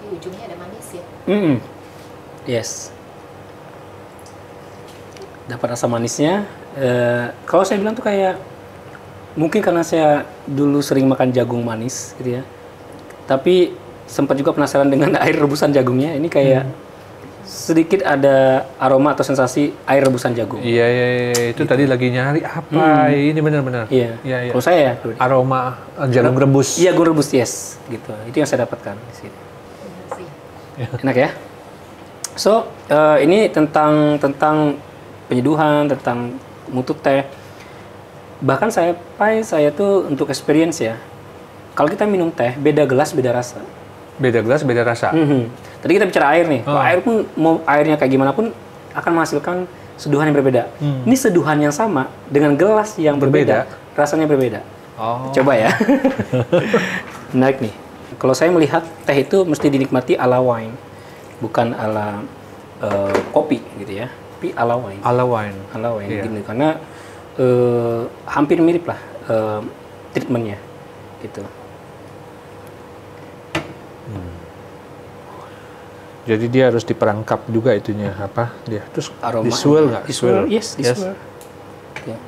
Di ujungnya ada manis ya? Yes. Dapat rasa manisnya. Kalau saya bilang tuh kayak mungkin karena saya dulu sering makan jagung manis gitu ya. Tapi sempat juga penasaran dengan air rebusan jagungnya. Ini kayak sedikit ada aroma atau sensasi air rebusan jagung. Iya, itu gitu. Tadi lagi nyari apa? Ini benar-benar. Iya. Kalau saya aroma jagung rebus. Iya, jagung rebus, yes. Gitu. Itu yang saya dapatkan di sini. Enak ya? So, ini tentang penyeduhan, tentang mutu teh. Bahkan saya tuh untuk experience ya. Kalau kita minum teh, beda gelas, beda rasa. Beda gelas, beda rasa. Tadi kita bicara air nih. Kalau air pun, mau airnya kayak gimana pun, akan menghasilkan seduhan yang berbeda. Ini seduhan yang sama, dengan gelas yang berbeda. Rasanya berbeda. Coba ya. Menarik nih. Kalau saya melihat teh itu mesti dinikmati ala wine. Bukan ala kopi gitu ya. Tapi ala wine. Ala wine. Iya. Gitu. Karena hampir mirip lah treatmentnya gitu. Jadi dia harus diperangkap juga itunya apa dia terus aroma di swirl nggak? Yes. Okay.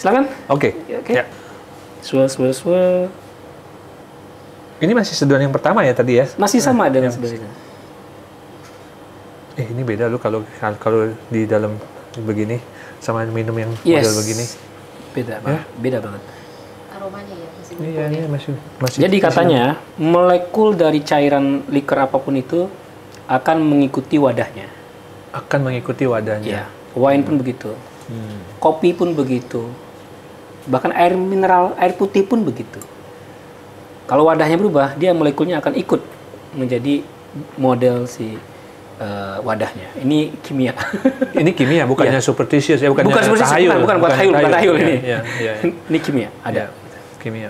Silakan. Oke. Oke. Ya. Swirl. Ini masih seduhan yang pertama ya tadi ya? Masih sama dengan ya. sebenarnya. Ini beda loh kalau di dalam begini sama minum yang Yes. model begini. Beda, Ya. beda banget. Aromanya ya masih Iya, ini masih. Jadi katanya molekul dari cairan liker apapun itu akan mengikuti wadahnya. akan mengikuti wadahnya. Ya, wine pun begitu, kopi pun begitu, bahkan air mineral, air putih pun begitu. Kalau wadahnya berubah, dia molekulnya akan ikut menjadi model si wadahnya. Ini kimia. Ini kimia, bukannya Iya. superstitious ya, bukannya Bukan superstitious, tahayul. bukan tahayul ini. Iya. Ini kimia, ada. Kimia.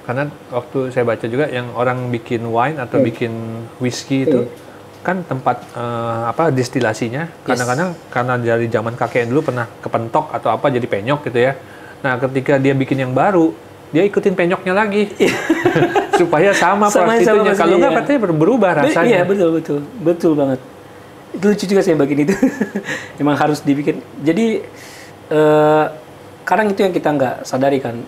Karena waktu saya baca juga yang orang bikin wine atau bikin whisky itu kan tempat distilasinya kadang-kadang karena dari zaman kakek dulu pernah kepentok atau apa jadi penyok gitu ya. Nah, ketika dia bikin yang baru, dia ikutin penyoknya lagi. Supaya sama prosesnya. Kalau nggak katanya berubah rasanya. Iya, betul banget. Itu lucu juga saya bagian itu. Emang harus dibikin. Jadi kadang itu yang kita nggak sadari kan.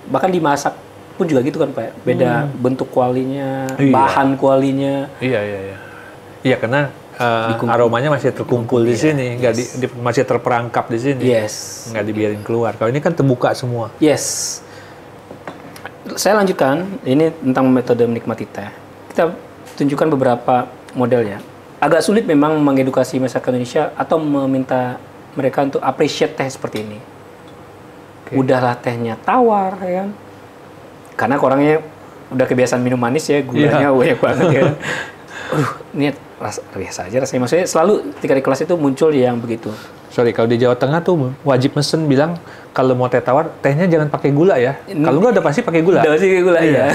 Bahkan dimasak pun juga gitu kan Pak. Beda bentuk kualinya, bahan kualinya. Iya. Iya, karena aromanya masih terkumpul di sini, masih terperangkap di sini. Yes. Nggak dibiarin keluar. Kalau ini kan terbuka semua. Yes. Saya lanjutkan, ini tentang metode menikmati teh. Kita tunjukkan beberapa modelnya. Agak sulit memang mengedukasi masyarakat Indonesia atau meminta mereka untuk appreciate teh seperti ini. Udahlah tehnya tawar, ya kan? Karena orangnya udah kebiasaan minum manis ya, gulanya banyak banget ya. Ini biasa aja rasanya. Maksudnya selalu ketika di kelas itu muncul yang begitu. Sorry, kalau di Jawa Tengah tuh wajib mesen bilang kalau mau teh tawar, tehnya jangan pakai gula ya. Kalau nggak udah pasti pakai gula. Udah pasti pakai gula ya.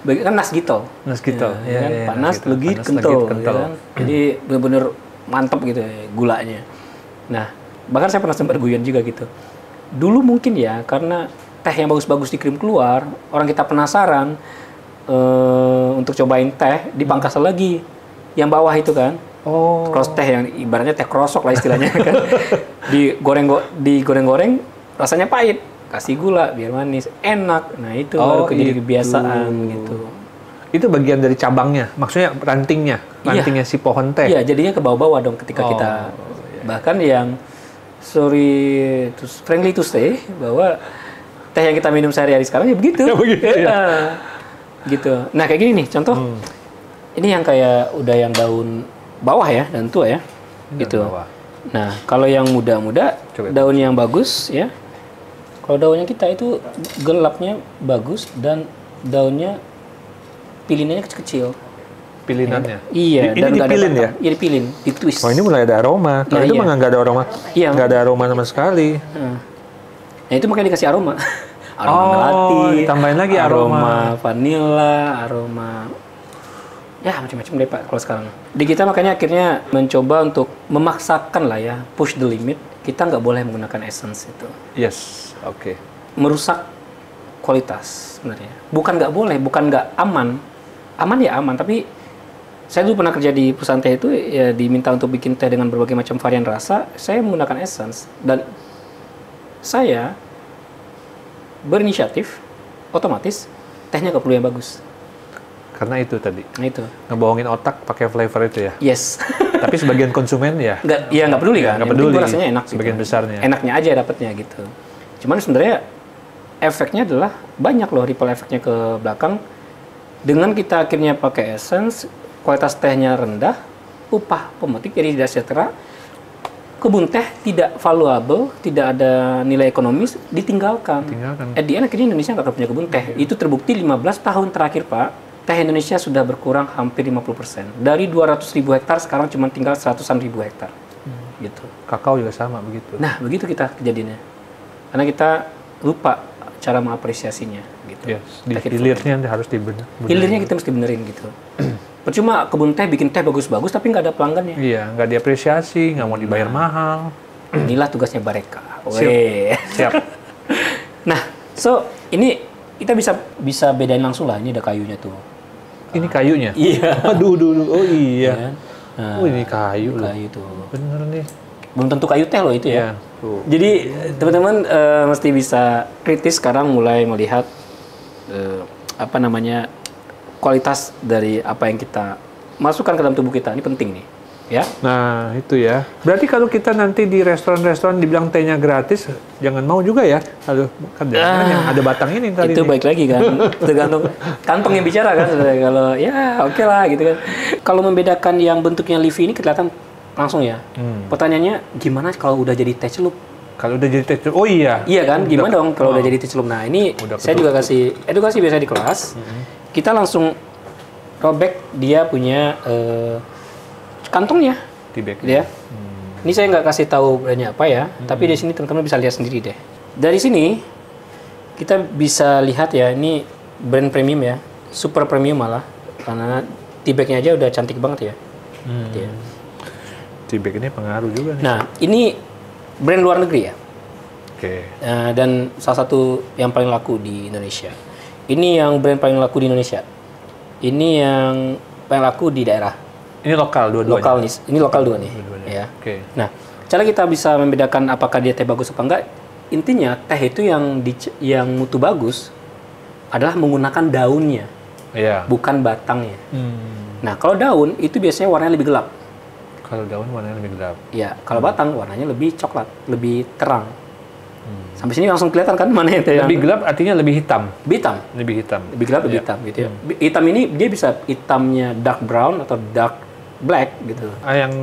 Kan nas gitol. Nas gitol. Ya, kan? Panas, legit, kental. Ya kan? Jadi benar-benar mantap gitu ya gulanya. Nah, bahkan saya pernah sempat guyon juga gitu. Dulu mungkin ya, karena teh yang bagus-bagus dikirim keluar, orang kita penasaran untuk cobain teh, dipangkas lagi. Yang bawah itu kan. Cross teh yang ibaratnya teh krosok lah istilahnya kan. Digoreng-goreng rasanya pahit. Kasih gula biar manis, enak. Nah, itu baru jadi kebiasaan gitu. Itu bagian dari cabangnya, maksudnya rantingnya si pohon teh. Iya, jadinya ke bawah-bawah dong ketika kita bahkan yang frankly to say bahwa teh yang kita minum sehari-hari sekarang ya begitu. Gitu. Nah, kayak gini nih contoh. Ini yang kayak udah yang daun bawah ya, daun tua ya. Gitu. Nah, kalau yang muda-muda, daun yang bagus ya. Kalau daunnya kita itu gelapnya bagus dan daunnya pilinannya kecil-kecil. Pilinannya? Iya. Ini dipilin ya? Iya, dipilin, ditwist. Oh, ini mulai ada aroma. Kalau itu mah nggak ada aroma. Iya. Nggak ada aroma sama sekali. Nah, itu makanya dikasih aroma. Aroma melati. Tambahin lagi aroma vanila, aroma ya macam-macam deh Pak kalau sekarang. Di kita makanya akhirnya mencoba untuk memaksakan lah ya, push the limit. Kita nggak boleh menggunakan essence itu. Yes, oke. Merusak kualitas sebenarnya. Bukan nggak boleh, bukan nggak aman. Aman ya aman, tapi saya dulu pernah kerja di perusahaan teh itu ya diminta untuk bikin teh dengan berbagai macam varian rasa. Saya menggunakan essence dan saya berinisiatif, otomatis tehnya nggak perlu yang bagus. Karena itu tadi. Nah itu. Ngebohongin otak pakai flavor itu ya. Yes. Tapi sebagian konsumen ya. Nggak peduli kan. Nggak peduli. Rasanya enak. Sebagian gitu. besarnya. Enaknya aja dapatnya gitu. Cuman sebenarnya efeknya adalah banyak loh ripple efeknya ke belakang. Dengan kita akhirnya pakai essence, kualitas tehnya rendah, upah pemetik jadi tidak sejahtera. Kebun teh tidak valuable, tidak ada nilai ekonomis, ditinggalkan. At the end akhirnya Indonesia nggak akan punya kebun teh. Itu terbukti 15 tahun terakhir Pak. Teh Indonesia sudah berkurang hampir 50%. Dari 200.000 hektar sekarang cuma tinggal 100-an ribu hektar. Gitu. Kakao juga sama begitu. Nah, begitu kita kejadiannya. Karena kita lupa cara mengapresiasinya gitu. Yes, di hilirnya harus dibenerin. Hilirnya kita mesti benerin gitu. Percuma kebun teh bikin teh bagus-bagus tapi nggak ada pelanggannya. Iya, nggak diapresiasi, nggak mau dibayar mahal. Inilah tugasnya Bareka. Siap. Nah, so ini kita bisa bedain langsung lah. Ini ada kayunya tuh. Ini kayunya? Iya. Aduh, oh iya. Ya. Nah, Oh ini kayu loh. kayu tuh. Bener nih. Belum tentu kayu teh loh itu ya. Iya. Tuh. Jadi teman-teman mesti bisa kritis sekarang mulai melihat apa namanya kualitas dari apa yang kita masukkan ke dalam tubuh kita. Ini penting nih, ya. Nah, itu ya. Berarti kalau kita nanti di restoran-restoran dibilang tehnya gratis, jangan mau juga ya. Aduh, kan jangan yang ada batang ini kali Itu ini. baik lagi kan, tergantung kantong yang bicara kan. Kalau ya oke lah gitu kan. Kalau membedakan yang bentuknya livi ini kelihatan langsung ya. Pertanyaannya gimana kalau udah jadi teh celup? Kalau udah jadi teh, oh iya. Iya kan, gimana dong kalau udah jadi teh celup? Nah ini saya juga kasih edukasi biasa di kelas. Kita langsung robek dia punya kantongnya, Tibek. ya. Ini saya nggak kasih tahu brandnya apa ya, tapi di sini teman-teman bisa lihat sendiri deh. Dari sini kita bisa lihat ya, ini brand premium ya, super premium malah, karena Tibeknya aja udah cantik banget ya. Gitu ya. Tibek ini pengaruh juga nih. Nah ini brand luar negeri ya. Oke. Dan salah satu yang paling laku di Indonesia. Ini yang brand paling laku di Indonesia. Ini yang paling laku di daerah. Ini lokal dua-duanya. Lokal nih. Ini lokal dua nih. Dua-duanya. Ya. Oke. Nah, cara kita bisa membedakan apakah dia teh bagus apa enggak? Intinya teh itu yang mutu bagus adalah menggunakan daunnya, Iya. bukan batangnya. Nah, kalau daun itu biasanya warnanya lebih gelap. Kalau daun warnanya lebih gelap. Ya, kalau batang warnanya lebih coklat, lebih terang. Sampai sini langsung kelihatan kan mana yang teh yang Lebih gelap artinya lebih hitam. lebih hitam. Lebih hitam. Lebih gelap, lebih Iya. hitam gitu ya. Hitam ini dia bisa hitamnya dark brown atau dark black gitu. Yang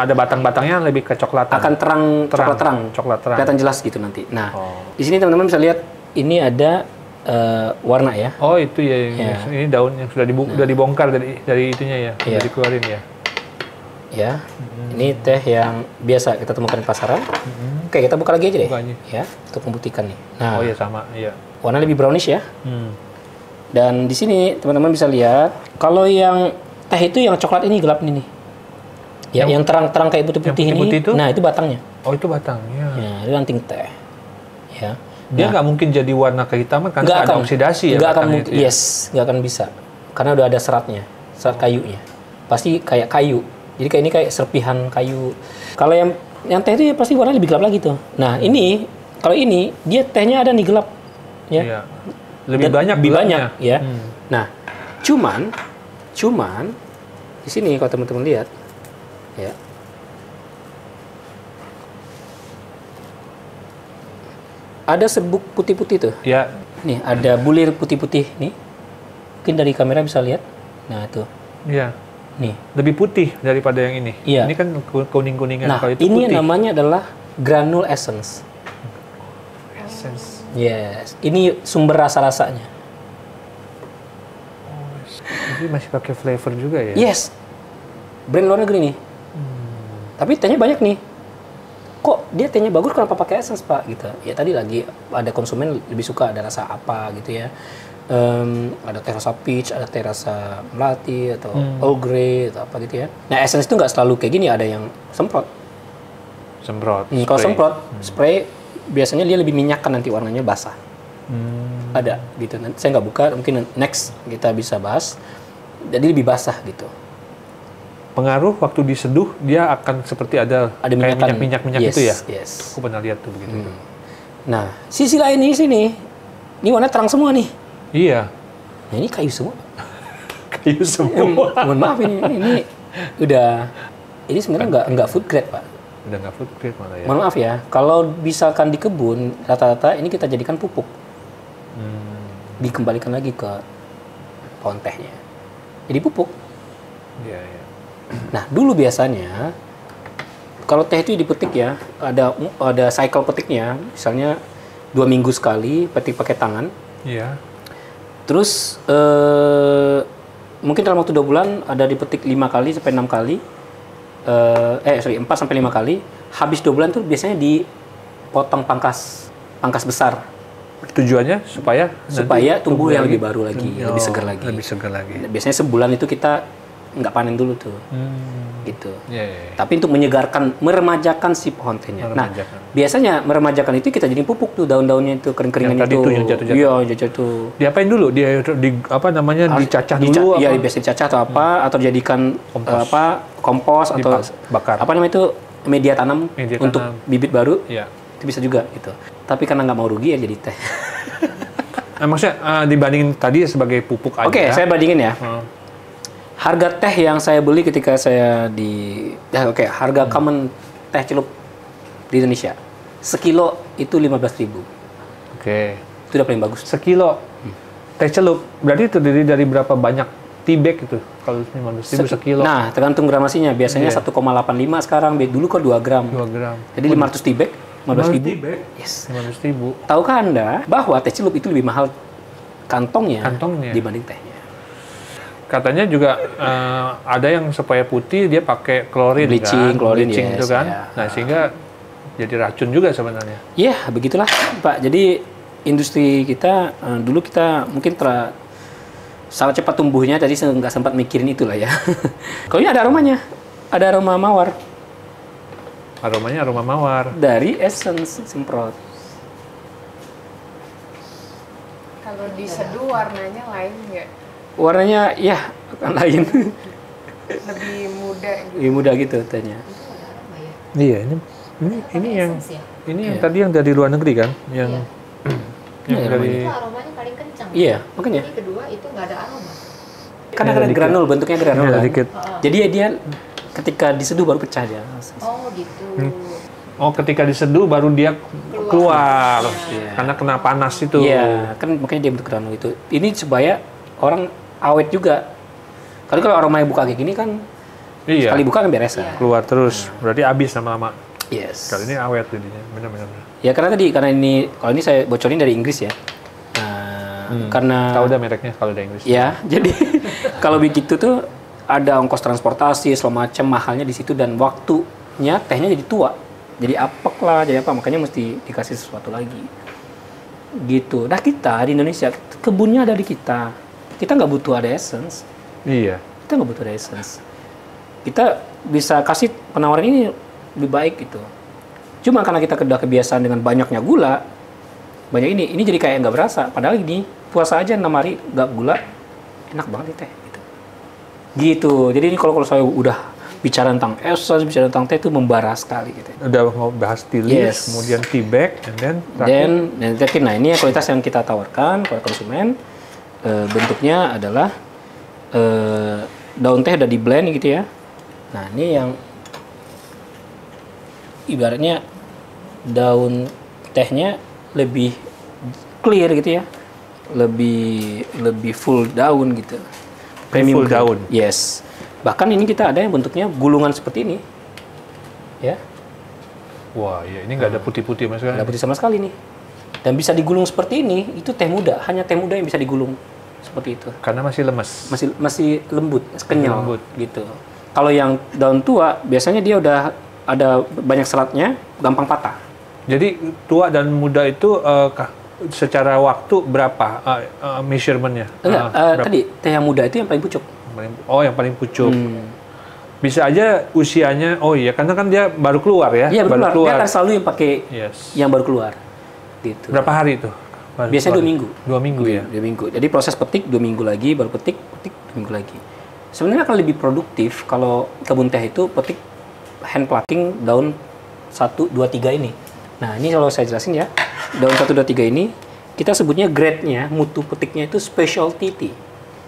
ada batang-batangnya lebih kecoklatan. Akan coklat terang. Coklat terang. Kelihatan jelas gitu nanti. Nah, Oh. di sini teman-teman bisa lihat ini ada warna ya. Oh itu ya, Ya. ini daun yang sudah udah dibongkar dari itunya ya, Iya. udah dikeluarin ya. Ya. Ini teh yang biasa kita temukan di pasaran. Oke, kita buka lagi aja deh. Buka aja. Ya, untuk membuktikan nih. Nah, Oh iya sama, iya. warna lebih brownish ya. Dan di sini teman-teman bisa lihat kalau yang teh itu yang coklat ini gelap ini nih. Ya, yang terang-terang kayak putih-putih yang ini. putih-putih itu? Nah, itu batangnya. Oh itu batangnya. Ya, itu ranting teh. Ya. Dia nggak mungkin jadi warna kehitaman karena Nggak ada oksidasi ya. nggak akan batangnya mungkin, itu ya? yes, nggak akan bisa. Karena udah ada seratnya, serat kayunya. Pasti kayak kayu. Jadi kayak ini kayak serpihan kayu. Kalau yang teh itu ya pasti warnanya lebih gelap lagi tuh. Nah, ini kalau ini dia tehnya ada nih gelap. Ya. Iya. Lebih Dan banyak lebih gelapnya. banyak ya. Nah, cuman di sini kalau teman-teman lihat ya. Ada serbuk putih-putih tuh. Ya. Nih, ada bulir putih-putih nih. Mungkin dari kamera bisa lihat. Nah, tuh. Iya. Nih. Lebih putih daripada yang ini. Iya. Ini kan kuning-kuningan. Nah, Kalau itu ini putih. namanya adalah granule essence. Essence. Yes. Ini sumber rasa-rasanya. Jadi masih pakai flavor juga ya? Yes. Brand luar negeri nih. Tapi tehnya banyak nih. Kok dia tehnya bagus kenapa pakai essence, Pak? Gitu. Ya tadi lagi ada konsumen lebih suka ada rasa apa gitu ya. Ada teh rasa peach, ada teh rasa melati atau Earl Grey atau apa gitu ya. Nah, essence itu nggak selalu kayak gini, ada yang semprot. Semprot. Kalau spray. semprot, spray biasanya dia lebih minyakkan nanti warnanya basah. Ada gitu. Nanti saya nggak buka, mungkin next kita bisa bahas. Jadi lebih basah gitu. Pengaruh waktu diseduh dia akan seperti ada kayak minyakan. minyak-minyak Yes, itu ya? yes. Aku pernah lihat tuh begitu. Nah, sisi lain di sini, ini warna terang semua nih. Iya. Nah, ini kayu semua. Kayu semua. Mohon maaf ini udah ini sebenarnya nggak food grade, Pak. Udah nggak food grade malah ya? Mohon maaf ya, kalau misalkan di kebun rata-rata ini kita jadikan pupuk. Dikembalikan lagi ke pohon tehnya. Jadi pupuk. Iya, iya. Nah, dulu biasanya kalau teh itu dipetik ya, ada cycle petiknya, misalnya 2 minggu sekali petik pakai tangan. Iya. Terus mungkin dalam waktu 2 bulan ada dipetik 5 kali sampai 6 kali. 4 sampai 5 kali. Habis 2 bulan tuh biasanya dipotong pangkas besar Tujuannya supaya supaya tumbuh yang lebih baru lagi, lebih segar lagi. Lebih segar lagi. Biasanya sebulan itu kita nggak panen dulu tuh, gitu. Iya. Tapi untuk meremajakan si pohon tehnya. Nah, Meremajakan. biasanya meremajakan itu kita jadi pupuk tuh daun-daunnya itu kering-keringan Yang tadi itu. tuh yang jatuh-jatuh. Iya, jatuh. Diapain dulu? Dia dicacah dulu Iya, apa? biasa dicacah atau apa, atau dijadikan kompos atau Bakar. apa namanya itu media tanam Media untuk tanam. bibit baru. Iya. Itu bisa juga gitu. Tapi karena nggak mau rugi ya jadi teh. Maksudnya dibandingin tadi sebagai pupuk aja. Oke, saya bandingin ya. Hmm. Harga teh yang saya beli ketika saya harga common teh celup di Indonesia sekilo itu 15.000. Oke. Itu udah paling bagus. Sekilo teh celup berarti terdiri dari berapa banyak tea bag itu kalau 15.000 sekilo? Nah, tergantung gramasinya. Biasanya 1,85 sekarang. Dulu kok 2 gram. 2 gram. Jadi 500 tea bag, 15.000. tea bag? Yes. 15.000. Tahukah Anda bahwa teh celup itu lebih mahal kantongnya dibanding tehnya? Katanya juga ada yang supaya putih dia pakai klorin Bleaching, klorin, bleaching itu yes, kan. ya. Nah, sehingga jadi racun juga sebenarnya. Ya, begitulah Pak. Jadi industri kita dulu kita mungkin sangat cepat tumbuhnya, tadi saya nggak sempat mikirin itulah ya. Kalau ini ada aromanya, ada aroma mawar Aromanya aroma mawar. dari essence semprot. Kalau diseduh warnanya lain nggak? Warnanya ya akan lain, Lebih muda gitu. lebih mudah gitu tehnya. Itu ada aroma ya? Iya, ini yang Essence ya? ini yang Iya. tadi yang dari luar negeri kan, yang yang Iya, dari Itu aromanya paling kencang. Iya, makanya. Ini kedua itu nggak ada aroma. Karena Ada ada dikit. granul, bentuknya granul ada kan. dikit. Jadi dia ketika diseduh baru pecah dia. Oh gitu. Oh, ketika diseduh baru dia keluar. Iya. Karena kena panas itu. Iya, kan makanya dia bentuk granul itu. Ini supaya orang awet juga. Kalau aromanya buka kayak gini kan Iya. sekali buka kan beres. Iya. Keluar terus. Berarti habis lama-lama. Yes. Kali ini awet jadinya. Benar-benar. Ya karena ini kalau ini saya bocorin dari Inggris ya. Nah, karena Tahu udah mereknya kalau udah Inggris. ya, jadi kalau begitu tuh ada ongkos transportasi segala macam mahalnya di situ dan waktunya tehnya jadi tua. Jadi apek lah, jadi apa makanya mesti dikasih sesuatu lagi. Gitu. Nah, kita di Indonesia kebunnya ada di kita. Kita nggak butuh ada essence. Iya. Kita nggak butuh ada essence. Kita bisa kasih penawaran ini lebih baik gitu. Cuma karena kita udah kebiasaan dengan banyaknya gula, banyak ini jadi kayak nggak berasa. Padahal ini puasa aja 6 hari nggak gula, enak banget nih teh. Gitu. Jadi ini kalau saya udah bicara tentang essence, bicara tentang teh itu membara sekali gitu. Udah mau bahas tea leaf, Yes. kemudian tea bag, and then terakhir. Nah ini kualitas yang kita tawarkan kepada konsumen. Bentuknya adalah daun teh udah di blend gitu ya. Nah ini yang ibaratnya daun tehnya lebih clear gitu ya, lebih full daun gitu. Full grade. daun. Yes. Bahkan ini kita ada yang bentuknya gulungan seperti ini, ya. Wah, ya ini nggak ada putih-putih mas kan? Nggak putih sama sekali nih. Dan bisa digulung seperti ini, itu teh muda. Hanya teh muda yang bisa digulung seperti itu. Karena masih lemes. Masih lembut, kenyal, lembut. gitu. Kalau yang daun tua, biasanya dia udah ada banyak seratnya, gampang patah. Jadi tua dan muda itu secara waktu berapa measurementnya? Enggak, Berapa? tadi teh yang muda itu yang paling pucuk. Oh, yang paling pucuk. Bisa aja usianya, oh iya, karena kan dia baru keluar ya? Iya, baru keluar. Dia akan selalu yang pakai Yes. yang baru keluar. Gitu. Berapa hari itu? Biasanya 2 minggu. 2 minggu ya? 2 minggu. Jadi proses petik 2 minggu lagi, baru petik 2 minggu lagi. Sebenarnya akan lebih produktif kalau kebun teh itu petik hand plucking daun 1, 2, 3 ini. Nah, ini kalau saya jelasin ya. Daun 1, 2, 3 ini kita sebutnya grade-nya, mutu petiknya itu specialty tea.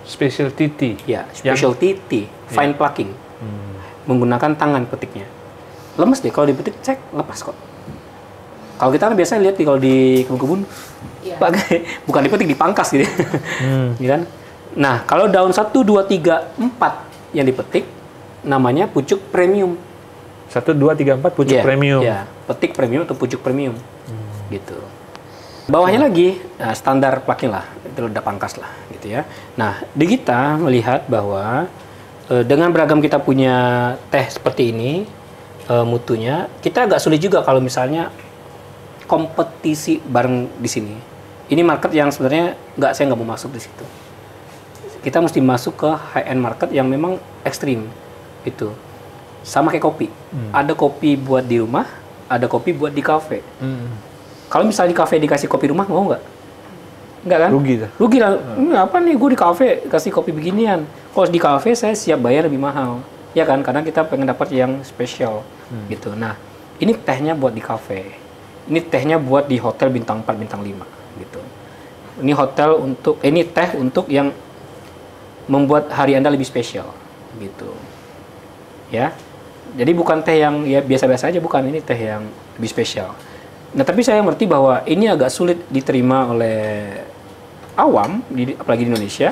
Specialty tea? Ya, specialty tea, fine plucking. Menggunakan tangan petiknya. Lemes deh kalau dipetik, cek lepas kok. Kalau kita kan biasanya lihat kalau di kebun-kebun Iya. pakai bukan dipetik, dipangkas gitu. Gitu kan? Nah, kalau daun 1, 2, 3, 4 yang dipetik namanya pucuk premium. 1, 2, 3, 4 pucuk Iya, premium. iya. Petik premium atau pucuk premium. Gitu. Bawahnya lagi standar plucking lah, itu udah pangkas lah gitu ya. Nah, di kita melihat bahwa dengan beragam kita punya teh seperti ini mutunya, kita agak sulit juga kalau misalnya kompetisi bareng di sini. Ini market yang sebenarnya saya nggak mau masuk di situ. kita mesti masuk ke high end market yang memang ekstrim gitu. Sama kayak kopi. Ada kopi buat di rumah, ada kopi buat di kafe. Kalau misalnya di kafe dikasih kopi rumah, mau nggak? Nggak kan? Rugi dah. Rugi lah. Apa nih gue di kafe kasih kopi beginian. Kalau di kafe saya siap bayar lebih mahal. Ya kan? Karena kita pengen dapat yang spesial gitu. Nah, ini tehnya buat di kafe. Ini tehnya buat di hotel bintang 4, bintang 5 gitu. Ini ini teh untuk yang membuat hari Anda lebih spesial gitu. Ya. Jadi bukan teh yang ya biasa-biasa aja, bukan, ini teh yang lebih spesial. Nah, tapi saya ngerti bahwa ini agak sulit diterima oleh awam, apalagi di Indonesia.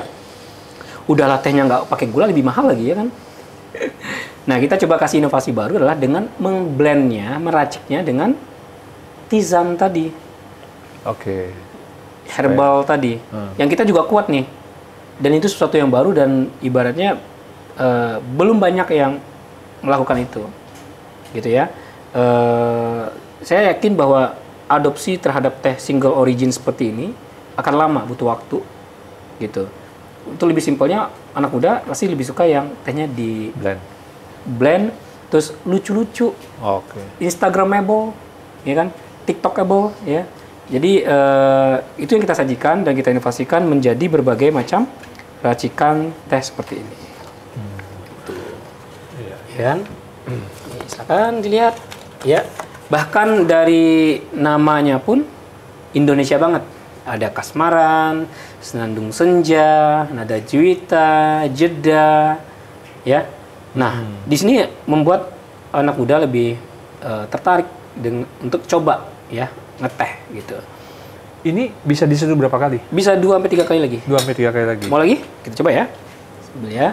Udahlah tehnya nggak pakai gula, lebih mahal lagi ya kan. Nah, kita coba kasih inovasi baru adalah dengan memblendnya, meraciknya dengan tisane tadi. Oke. Herbal tadi. Yang kita juga kuat nih. Dan itu sesuatu yang baru dan ibaratnya belum banyak yang melakukan itu. Gitu ya. Saya yakin bahwa adopsi terhadap teh single origin seperti ini akan lama, butuh waktu gitu. Untuk lebih simpelnya, anak muda pasti lebih suka yang tehnya di blend terus lucu-lucu, Instagramable, ya kan, TikTokable, ya. Jadi itu yang kita sajikan dan kita inovasikan menjadi berbagai macam racikan teh seperti ini. Gitu. Ya kan? Silakan dilihat, ya. Bahkan dari namanya pun Indonesia banget. Ada kasmaran, senandung senja, nada juwita, jeda, ya. Nah, di sini membuat anak muda lebih tertarik untuk coba, ya, ngeteh gitu. Ini bisa diseduh berapa kali? Bisa 2-3 kali lagi. 2-3 kali lagi. Mau lagi? Kita coba ya. Sambil ya.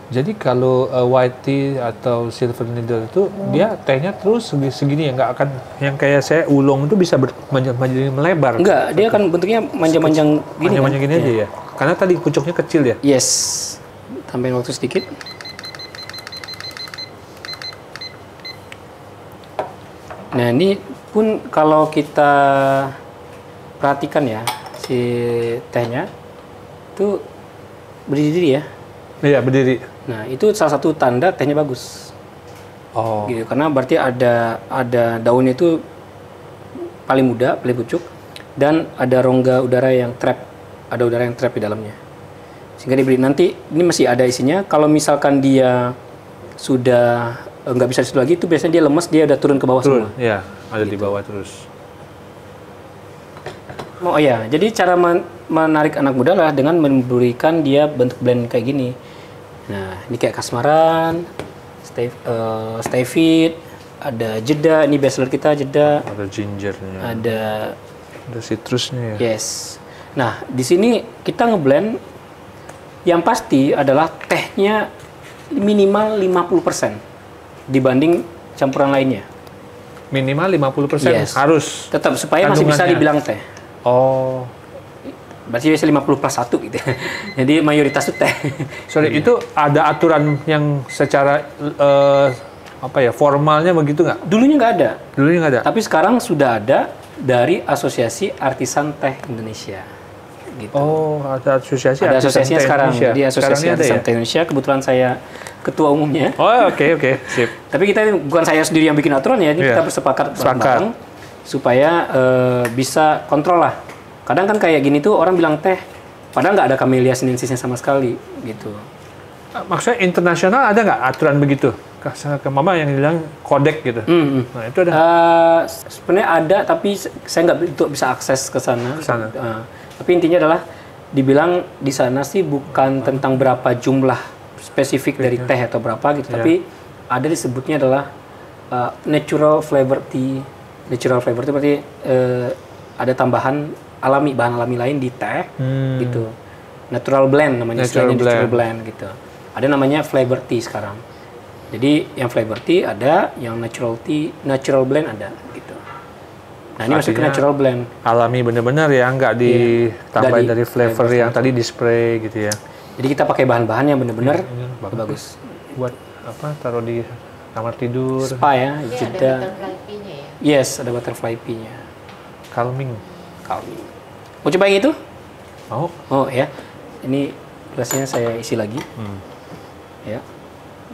Jadi kalau white tea atau silver needle itu dia tehnya terus segini ya, nggak akan yang kayak saya ulung itu bisa menjadi melebar. Enggak, dia akan bentuknya manjang-manjang gini. Manjang-manjang gini aja ya. Karena tadi pucuknya kecil ya. Yes. Tambahin waktu sedikit. Nah, ini pun kalau kita perhatikan ya, si tehnya itu berdiri ya. Iya, berdiri. Nah, itu salah satu tanda tehnya bagus. Oh. Gitu, karena berarti ada daunnya itu paling muda, paling pucuk, dan ada rongga udara yang trap, ada udara yang trap di dalamnya. Sehingga diberi nanti ini masih ada isinya. Kalau misalkan dia sudah nggak bisa disitu lagi, itu biasanya dia lemes, dia udah turun ke bawah semua. Iya, ada gitu. di bawah terus. Oh iya, jadi cara menarik anak muda lah dengan memberikan dia bentuk blend kayak gini. Nah, ini kayak kasmaran, stay fit, ada jeda, ini bestseller kita jeda. Ada gingernya. Ada citrusnya ya. Yes. Nah, di sini kita ngeblend yang pasti adalah tehnya minimal 50% dibanding campuran lainnya. Minimal 50% Yes. harus. Tetap supaya masih bisa dibilang teh. Oh. Berarti biasanya 50+1 gitu. Jadi mayoritas itu teh. Sorry, itu ada aturan yang secara formalnya begitu nggak? Dulunya nggak ada. Dulunya nggak ada. Tapi sekarang sudah ada dari Asosiasi Artisan Teh Indonesia. Gitu. Oh, ada asosiasi. Ada asosiasinya sekarang. Indonesia. Di Asosiasi Artisan Teh Indonesia. Kebetulan saya ketua umumnya. Oh, oke, sip. Tapi kita bukan saya sendiri yang bikin aturan ya. Ini kita bersepakat bareng supaya bisa kontrol lah. Kadang kan kayak gini tuh orang bilang teh, padahal nggak ada Camellia sinensisnya sama sekali, gitu. Maksudnya internasional ada nggak aturan begitu? Ke mama yang bilang kodek gitu. Nah, itu ada. Sebenarnya ada, tapi saya nggak bisa akses ke sana. Tapi intinya adalah dibilang di sana sih bukan tentang berapa jumlah spesifik dari teh atau berapa gitu, tapi ada disebutnya adalah natural flavor tea. Natural flavor itu berarti ada tambahan bahan alami lain di teh gitu. Natural blend namanya, natural blend gitu. Ada namanya flavor tea sekarang. Jadi yang flavor tea ada, yang natural blend ada gitu. Nah, ini masuk ke natural blend. Alami bener-bener ya, nggak ditambahin dari flavor yang tadi di spray gitu ya. Jadi kita pakai bahan-bahan yang bener-bener bagus. Buat apa? Taruh di kamar tidur. Spa ya, jeda. Ada butterfly pea-nya ya? Yes, ada butterfly pea-nya. Calming. Mau coba yang itu? Mau? Oh ya. Ini gelasnya saya isi lagi. Ya.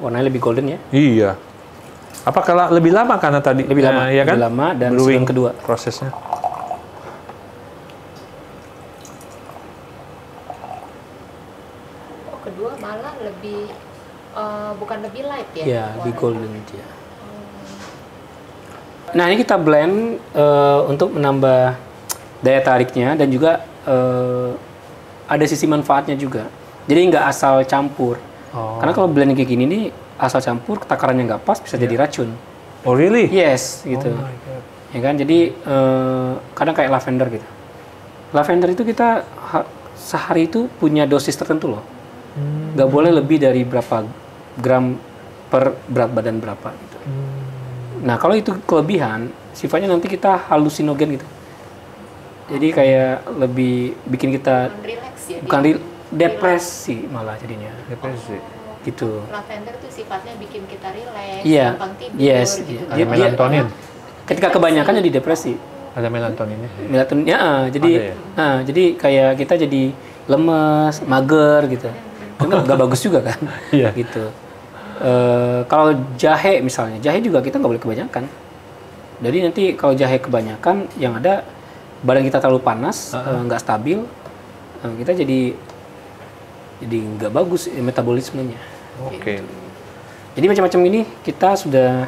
Warnanya lebih golden ya. Iya. Apakah lebih lama karena tadi? Lebih lama, ya kan? lebih lama dan Brewing sebelum kedua. prosesnya. Oh, kedua malah lebih bukan lebih light ya? Ya, lebih warnanya. golden dia. Nah, ini kita blend untuk menambah daya tariknya dan juga ada sisi manfaatnya juga. Jadi nggak asal campur. Oh. Karena kalau blend kayak gini nih asal campur, takarannya nggak pas bisa jadi racun. Oh really? Yes, gitu. Oh my God. Ya kan, jadi kadang kayak lavender gitu. Lavender itu kita sehari itu punya dosis tertentu loh. Nggak boleh lebih dari berapa gram per berat badan berapa gitu. Nah, kalau itu kelebihan, sifatnya nanti kita halusinogen gitu. Jadi kayak lebih bikin kita Bukan relax ya? bukan dia? depresi malah jadinya. Depresi. Gitu. Lavender tuh sifatnya bikin kita relax, Iya. gampang tidur Yes. gitu. Ada melatonin. Ketika kebanyakan jadi depresi. Ada melatoninnya. Melatonin ya, jadi Ada ya? jadi kayak kita jadi lemes, mager gitu. Itu nggak bagus juga kan? Iya. Gitu. Kalau jahe misalnya, jahe juga kita nggak boleh kebanyakan. Jadi nanti kalau jahe kebanyakan, yang ada badan kita terlalu panas, nggak stabil, kita jadi nggak bagus metabolismenya. Oke. Jadi macam-macam ini kita sudah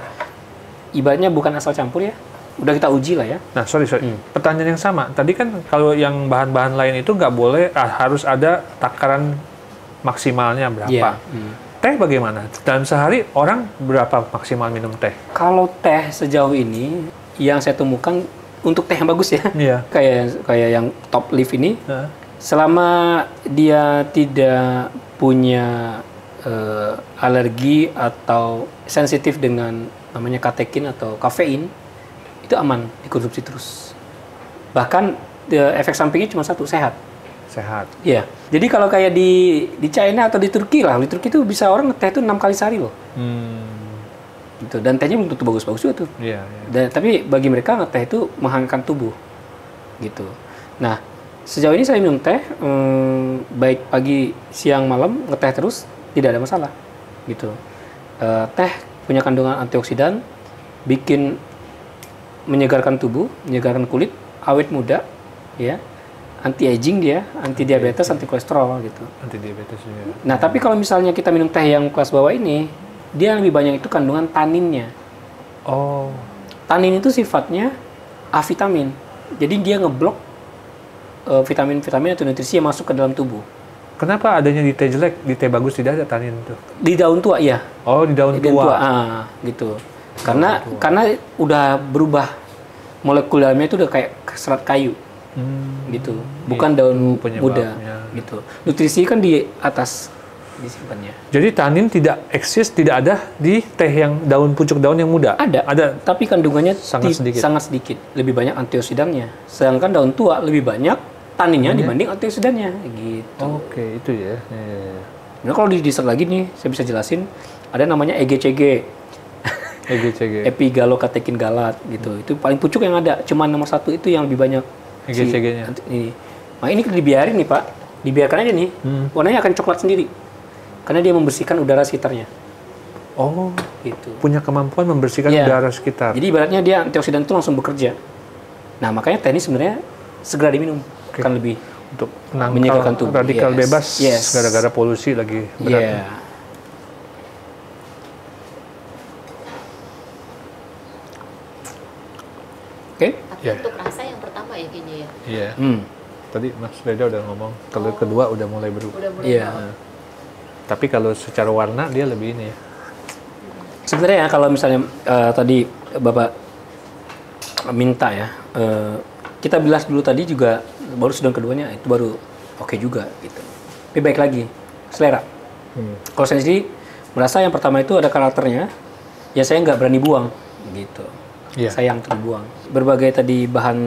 ibaratnya bukan asal campur ya, udah kita uji lah ya. Nah, sorry. Pertanyaan yang sama. Tadi kan kalau yang bahan-bahan lain itu nggak boleh, harus ada takaran maksimalnya berapa. Iya. Teh bagaimana? Dalam sehari orang berapa maksimal minum teh? Kalau teh sejauh ini yang saya temukan untuk teh yang bagus ya, Iya. kayak yang top leaf ini, Heeh. selama dia tidak punya alergi atau sensitif dengan namanya katekin atau kafein, itu aman dikonsumsi terus. Bahkan efek sampingnya cuma satu, sehat. Sehat. Iya. Jadi kalau kayak di China atau di Turki lah, di Turki itu bisa orang ngeteh itu 6 kali sehari loh. Gitu. Dan tehnya belum tentu bagus-bagus juga tuh. Iya. Iya. Dan, tapi bagi mereka ngeteh itu menghangatkan tubuh. Gitu. Nah, sejauh ini saya minum teh, baik pagi, siang, malam, ngeteh terus, tidak ada masalah. Gitu. Teh punya kandungan antioksidan, bikin menyegarkan tubuh, menyegarkan kulit, awet muda, ya. Anti-aging dia, anti-diabetes, anti-kolesterol gitu. Anti diabetes juga. Nah, tapi kalau misalnya kita minum teh yang kelas bawah ini, dia lebih banyak itu kandungan taninnya. Oh. Tanin itu sifatnya A vitamin. Jadi dia ngeblok vitamin-vitamin atau nutrisi yang masuk ke dalam tubuh. Kenapa adanya di teh jelek, di teh bagus tidak ada tanin tuh? Di daun tua ya. Oh, di daun Di daun tua. tua, gitu. Karena udah berubah molekul dalamnya itu udah kayak serat kayu. Gitu, bukan daun muda gitu. Nutrisi kan di atas disimpannya. Jadi tanin tidak eksis, tidak ada di teh yang daun pucuk daun yang muda. Ada, tapi kandungannya Sangat sedikit. sangat sedikit. Lebih banyak antioksidannya. Sedangkan daun tua lebih banyak taninnya dibanding antioksidannya gitu. Oke, itu ya. Iya. Nah, kalau di dessert lagi nih, saya bisa jelasin ada namanya EGCG. EGCG. Epigalokatekin galat gitu. Itu paling pucuk yang ada. Cuma nomor 1 itu yang lebih banyak. EGCG-nya. Ini. Nah, ini dibiarin nih Pak. Dibiarkan aja nih. Warnanya akan coklat sendiri. Karena dia membersihkan udara sekitarnya. Oh, Gitu. punya kemampuan membersihkan Iya. udara sekitar. Jadi ibaratnya dia antioksidan itu langsung bekerja. Nah, makanya teh ini sebenarnya segera diminum. Kan lebih Untuk menyegarkan menangkal tubuh. radikal Yes. bebas Yes. gara-gara polusi lagi berat. Iya. Oke. Tapi Ya. untuk rasa yang pertama ya kayaknya ya. Iya. Hmm. Tadi Mas Reda udah ngomong, kalau kedua udah mulai berubah. Udah mulai Iya. Tapi kalau secara warna dia lebih ini ya. Sebenarnya ya, kalau misalnya tadi Bapak minta ya, kita bilas dulu tadi juga baru sedang keduanya itu baru oke juga gitu. Tapi baik lagi selera. Kalau saya sendiri merasa yang pertama itu ada karakternya, ya saya nggak berani buang gitu. Iya. Sayang tuh dibuang. Berbagai tadi bahan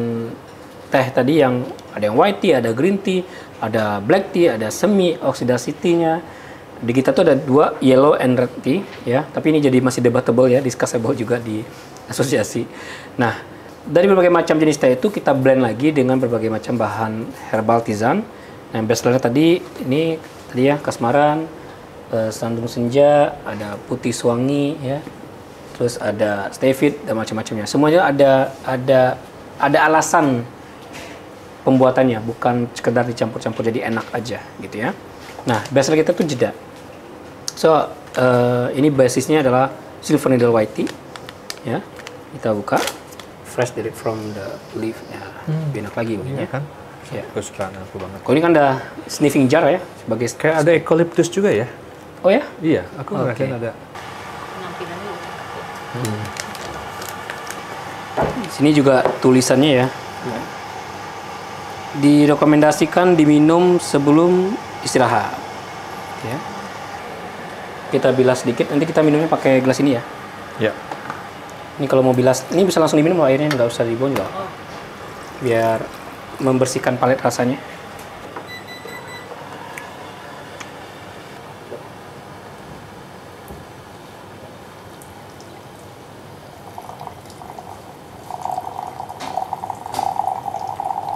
teh tadi yang ada yang white tea, ada green tea, ada black tea, ada semi oksidasi tea-nya. Di kita tuh ada 2, yellow and red tea ya, tapi ini jadi masih debatable ya, discussable juga di asosiasi. Nah, dari berbagai macam jenis teh itu kita blend lagi dengan berbagai macam bahan herbal tisane Nah, bestsellernya tadi ya Kasmaran, Sandung Senja, ada Putih Suwangi ya. Terus ada Stay Fit dan macam-macamnya. Semuanya ada alasan pembuatannya, bukan sekedar dicampur-campur jadi enak aja gitu ya. Nah, bestseller kita tuh jeda. So, ini basisnya adalah Silver Needle White Tea ya. Kita buka fresh direct from the leaf ya. Enak lagi Iya ya. kan? Ya. Kesukaan aku banget. Kalau ini kan ada sniffing jar ya sebagai Kayak ada eucalyptus juga ya? Oh ya? Iya, aku Oke. ngerasain ada. Penampilannya Di sini juga tulisannya ya. Direkomendasikan diminum sebelum istirahat. Ya. Kita bilas sedikit, nanti kita minumnya pakai gelas ini ya. Ya. Ini kalau mau bilas, ini bisa langsung diminum loh airnya, nggak usah dibuang juga. Biar membersihkan palet rasanya.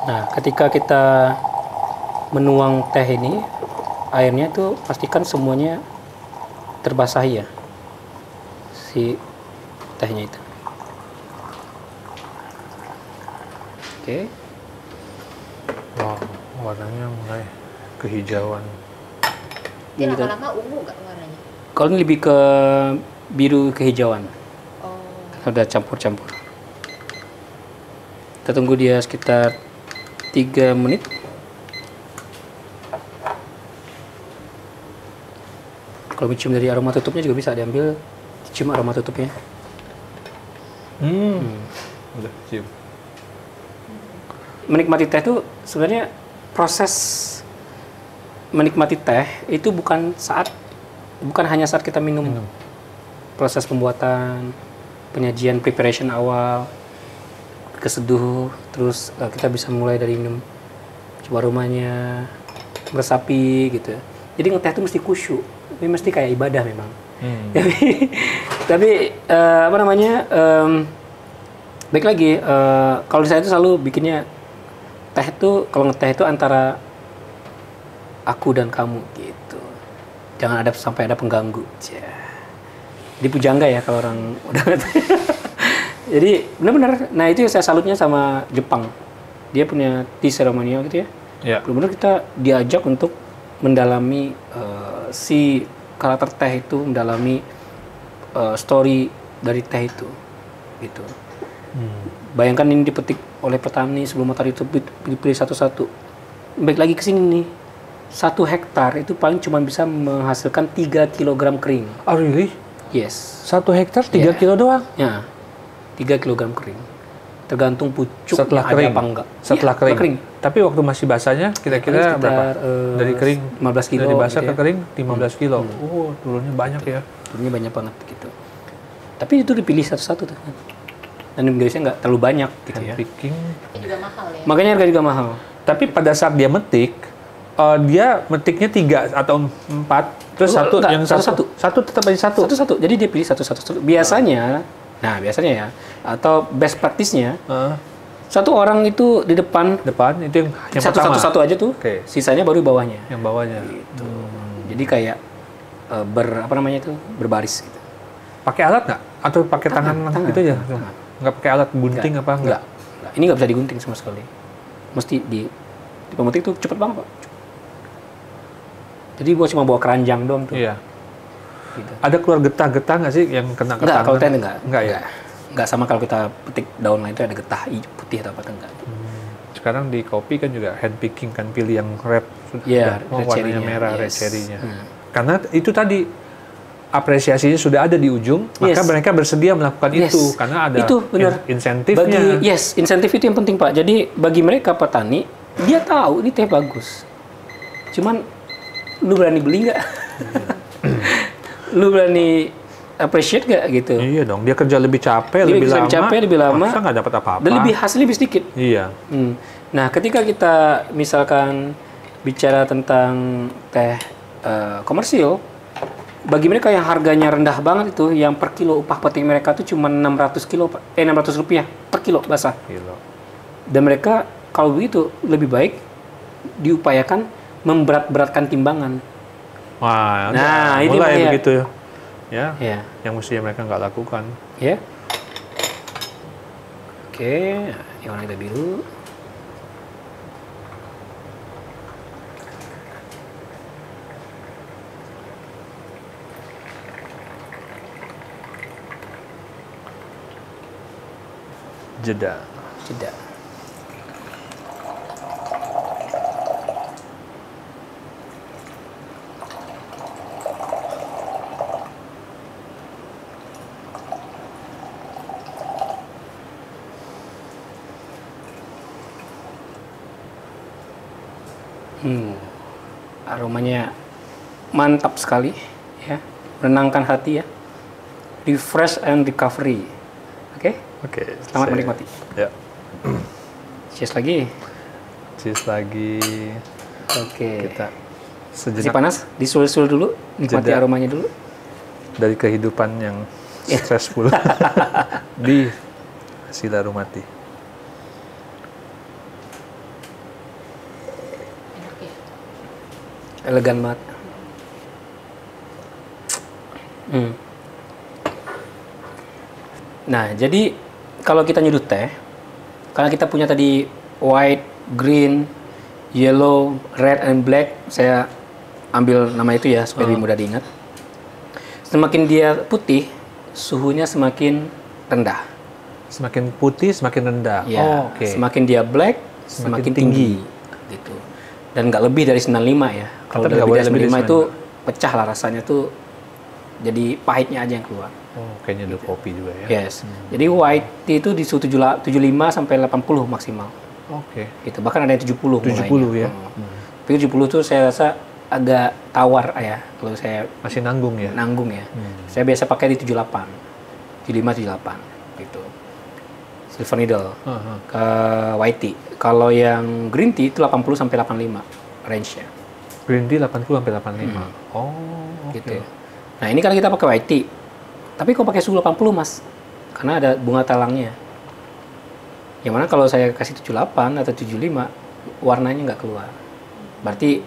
Nah, ketika kita menuang teh ini, airnya tuh pastikan semuanya terbasahi ya, si tehnya itu. Oke. Wow, warnanya mulai kehijauan. Ini Ini kita- lama-lama ungu nggak warnanya? Kalau ini lebih ke biru kehijauan, Oh, udah campur-campur. Kita tunggu dia sekitar 3 menit. Kalau mencium dari aroma tutupnya juga bisa diambil, cium aroma tutupnya. Udah cium. Menikmati teh itu sebenarnya proses menikmati teh itu bukan hanya saat kita minum. Proses pembuatan, penyajian preparation awal, keseduh, terus kita bisa mulai dari minum, coba aromanya, meresapi gitu. Jadi ngeteh itu mesti khusyuk, ini mesti kayak ibadah memang. Tapi apa namanya? Baik lagi, kalau saya itu selalu bikinnya teh itu, kalau ngeteh itu antara aku dan kamu gitu. Jangan sampai ada pengganggu. Jadi pujangga ya kalau orang udah ngeteh. Jadi benar-benar, nah itu yang saya salutnya sama Jepang. Dia punya tea ceremonial gitu ya. Ya. Benar-benar kita diajak untuk mendalami si karakter teh itu, mendalami story dari teh itu, gitu. Bayangkan ini dipetik oleh petani sebelum matahari terbit, dipilih satu-satu. Baik lagi ke sini nih, 1 hektar itu paling cuma bisa menghasilkan 3 kg kering. Oh really? Yes. 1 hektar 3 Iya. kilo doang? Ya, 3 kg kering. Tergantung pucuknya Setelah ada kering? apa enggak. Setelah Iya, kering. Tapi waktu masih basahnya kira-kira Sekitar, berapa? Dari kering 15 kilo Dari basah gitu ke ya. kering 15 kilo. Oh, turunnya banyak ya. Turunnya banyak banget gitu. Tapi itu dipilih satu-satu tuh. Dan Indonesia nggak terlalu banyak gitu ya. Picking. ini juga mahal ya? Makanya harga juga mahal. Tapi pada saat dia metik, dia metiknya 3 atau 4, terus Oh, satu enggak, yang satu-satu. satu tetap aja satu. Satu-satu. Jadi dia pilih satu-satu. Biasanya, nah biasanya ya, atau best practice-nya, satu orang itu di depan, Depan itu yang pertama. satu-satu aja tuh, Oke. sisanya baru di bawahnya. Yang bawahnya. Gitu. Jadi kayak apa namanya itu, berbaris gitu. Pakai alat nggak? Atau pakai tangan gitu aja? tangan. Nggak pakai alat gunting apa? Enggak. Ini nggak bisa digunting sama sekali. Mesti di pemetik tuh cepet banget Pak. Jadi gua cuma bawa keranjang doang tuh. Iya. Gitu. Ada keluar getah-getah nggak sih yang kena ke Enggak, tangan? kalau teh enggak. Enggak ya? Enggak sama kalau kita petik daun lain itu ada getah putih atau apa enggak. Sekarang di kopi kan juga hand picking kan, pilih yang red Iya, sudah, red warnanya cherry-nya, merah, red yes. cherry-nya. Karena itu tadi apresiasinya sudah ada di ujung, maka Yes. mereka bersedia melakukan Yes. itu karena ada Itu benar. insentifnya. Insentif itu yang penting Pak. Jadi bagi mereka petani, dia tahu ini teh bagus. Cuman lu berani beli nggak? Lu berani appreciate nggak gitu? Iya dong, dia kerja lebih capek, Dia lebih bisa lama, capek, lebih lama, masa nggak dapat apa-apa. Dan lebih hasilnya lebih sedikit. Iya. Nah, ketika kita misalkan bicara tentang teh komersil, bagi mereka yang harganya rendah banget itu, yang per kilo upah petani mereka itu cuma 600 rupiah per kilo basah. Gila. Dan mereka kalau begitu lebih baik diupayakan memberat-beratkan timbangan. Wah, Nah, ini mulai makanya. begitu ya. Ya. Yang mestinya mereka nggak lakukan. Ya. Oke, yang warna kita biru. Jeda. Jeda. Aromanya mantap sekali, ya, menenangkan hati ya, refresh and recovery. Oke, Oke. selamat menikmati. Ya. Cheers lagi. Cheers lagi. Oke. Kita Masih sejenak panas, disul-sul dulu, nikmati Jeda. aromanya dulu. dari kehidupan yang stressful di Sila Rumati. Enak ya. Elegan banget. Nah, jadi kalau kita nyeduh teh, karena kita punya tadi white, green, yellow, red, and black, saya ambil nama itu ya supaya lebih mudah diingat. Semakin dia putih, suhunya semakin rendah. Semakin putih, semakin rendah. Ya, Oh, oke. semakin dia black, semakin tinggi. Gitu. Dan nggak lebih dari 95 ya. Kalau Tetap udah nggak lebih dari boleh 95 itu pecah lah rasanya tuh. Jadi pahitnya aja yang keluar. Oh, kayaknya ada kopi juga ya. Yes. Jadi white tea itu di suhu 75 sampai 80 maksimal. Oke. Gitu. Bahkan ada yang 70 70 mulainya. ya. Tapi 70 tuh saya rasa agak tawar ya kalau saya Masih nanggung ya. nanggung ya. Saya biasa pakai di 78. 75 78 gitu. Silver needle. Aha. Ke white tea. Kalau yang green tea itu 80 sampai 85 range-nya. Green tea 80 sampai 85. Oh, oke. Gitu. Nah, ini kan kita pakai white tea. Tapi kok pakai suhu 80, Mas? Karena ada bunga talangnya. Yang mana kalau saya kasih 78 atau 75, warnanya nggak keluar. Berarti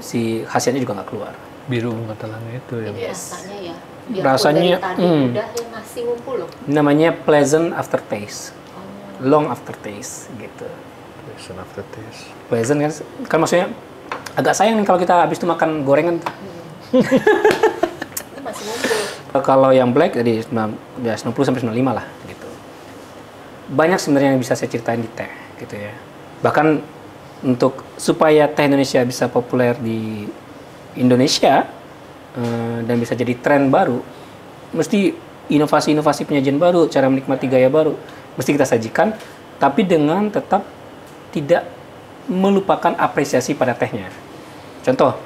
si khasiatnya juga nggak keluar. Biru bunga telangnya itu ya. Ini rasanya ya. Biarpun Rasanya, dari tadi udah ya masih ngumpul loh. Namanya pleasant aftertaste. Long aftertaste gitu. Pleasant aftertaste. Pleasant kan maksudnya agak sayang nih kalau kita habis itu makan gorengan. Masih ngumpul. Kalau yang black jadi 90 sampai 95 lah gitu. Banyak sebenarnya yang bisa saya ceritain di teh gitu ya. Bahkan untuk supaya teh Indonesia bisa populer di Indonesia dan bisa jadi tren baru, mesti inovasi-inovasi penyajian baru, cara menikmati gaya baru mesti kita sajikan, tapi dengan tetap tidak melupakan apresiasi pada tehnya. Contoh,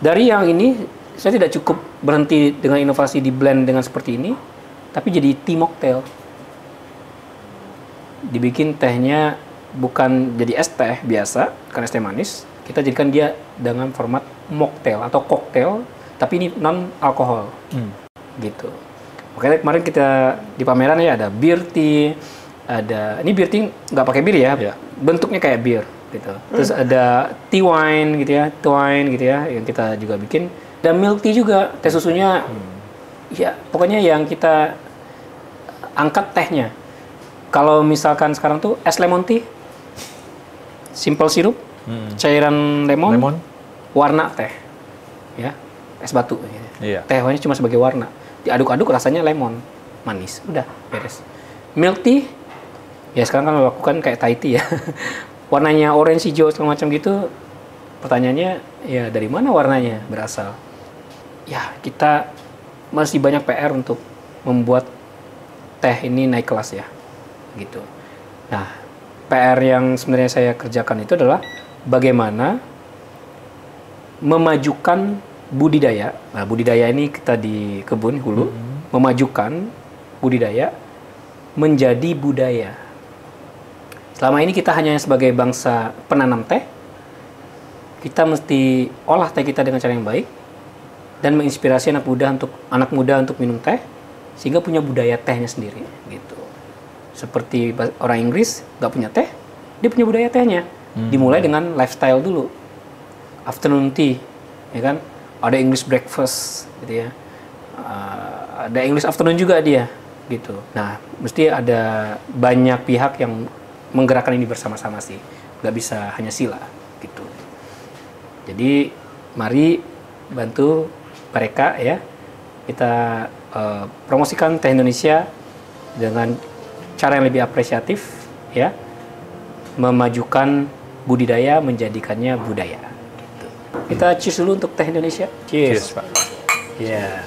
dari yang ini saya tidak cukup berhenti dengan inovasi di blend dengan seperti ini, tapi jadi tea mocktail. Dibikin tehnya bukan jadi es teh biasa, kan es teh manis. Kita jadikan dia dengan format mocktail atau cocktail, tapi ini non alkohol, gitu. Makanya kemarin kita di pameran ya ada beer tea, ada ini beer tea nggak pakai bir ya, bentuknya kayak bir, gitu. Terus ada tea wine gitu ya, yang kita juga bikin. Dan milk tea juga, teh susunya, ya pokoknya yang kita angkat tehnya. Kalau misalkan sekarang tuh es lemon tea, simple sirup, cairan lemon, warna teh, ya es batu. Iya. Teh hanya cuma sebagai warna, diaduk-aduk rasanya lemon, manis, udah beres. Milk tea, ya sekarang kan lakukan kayak Thai tea ya, warnanya orange, hijau segala macam gitu. Pertanyaannya, ya dari mana warnanya berasal? Ya, kita masih banyak PR untuk membuat teh ini naik kelas ya, gitu. Nah, PR yang sebenarnya saya kerjakan itu adalah bagaimana memajukan budidaya. Nah, budidaya ini kita di kebun hulu, memajukan budidaya menjadi budaya. Selama ini kita hanya sebagai bangsa penanam teh, kita mesti olah teh kita dengan cara yang baik dan menginspirasi anak muda untuk minum teh sehingga punya budaya tehnya sendiri gitu. Seperti orang Inggris nggak punya teh, dia punya budaya tehnya. Dimulai dengan lifestyle dulu. afternoon tea, ya kan? Ada English breakfast, gitu ya. Ada English afternoon juga dia, gitu. Nah, mesti ada banyak pihak yang menggerakkan ini bersama-sama sih. Nggak bisa hanya sila, gitu. Jadi, mari bantu mereka ya. Kita promosikan teh Indonesia dengan cara yang lebih apresiatif, ya. Memajukan budidaya, menjadikannya budaya. Gitu. Kita cheers dulu untuk teh Indonesia. Cheers, Pak. Ya.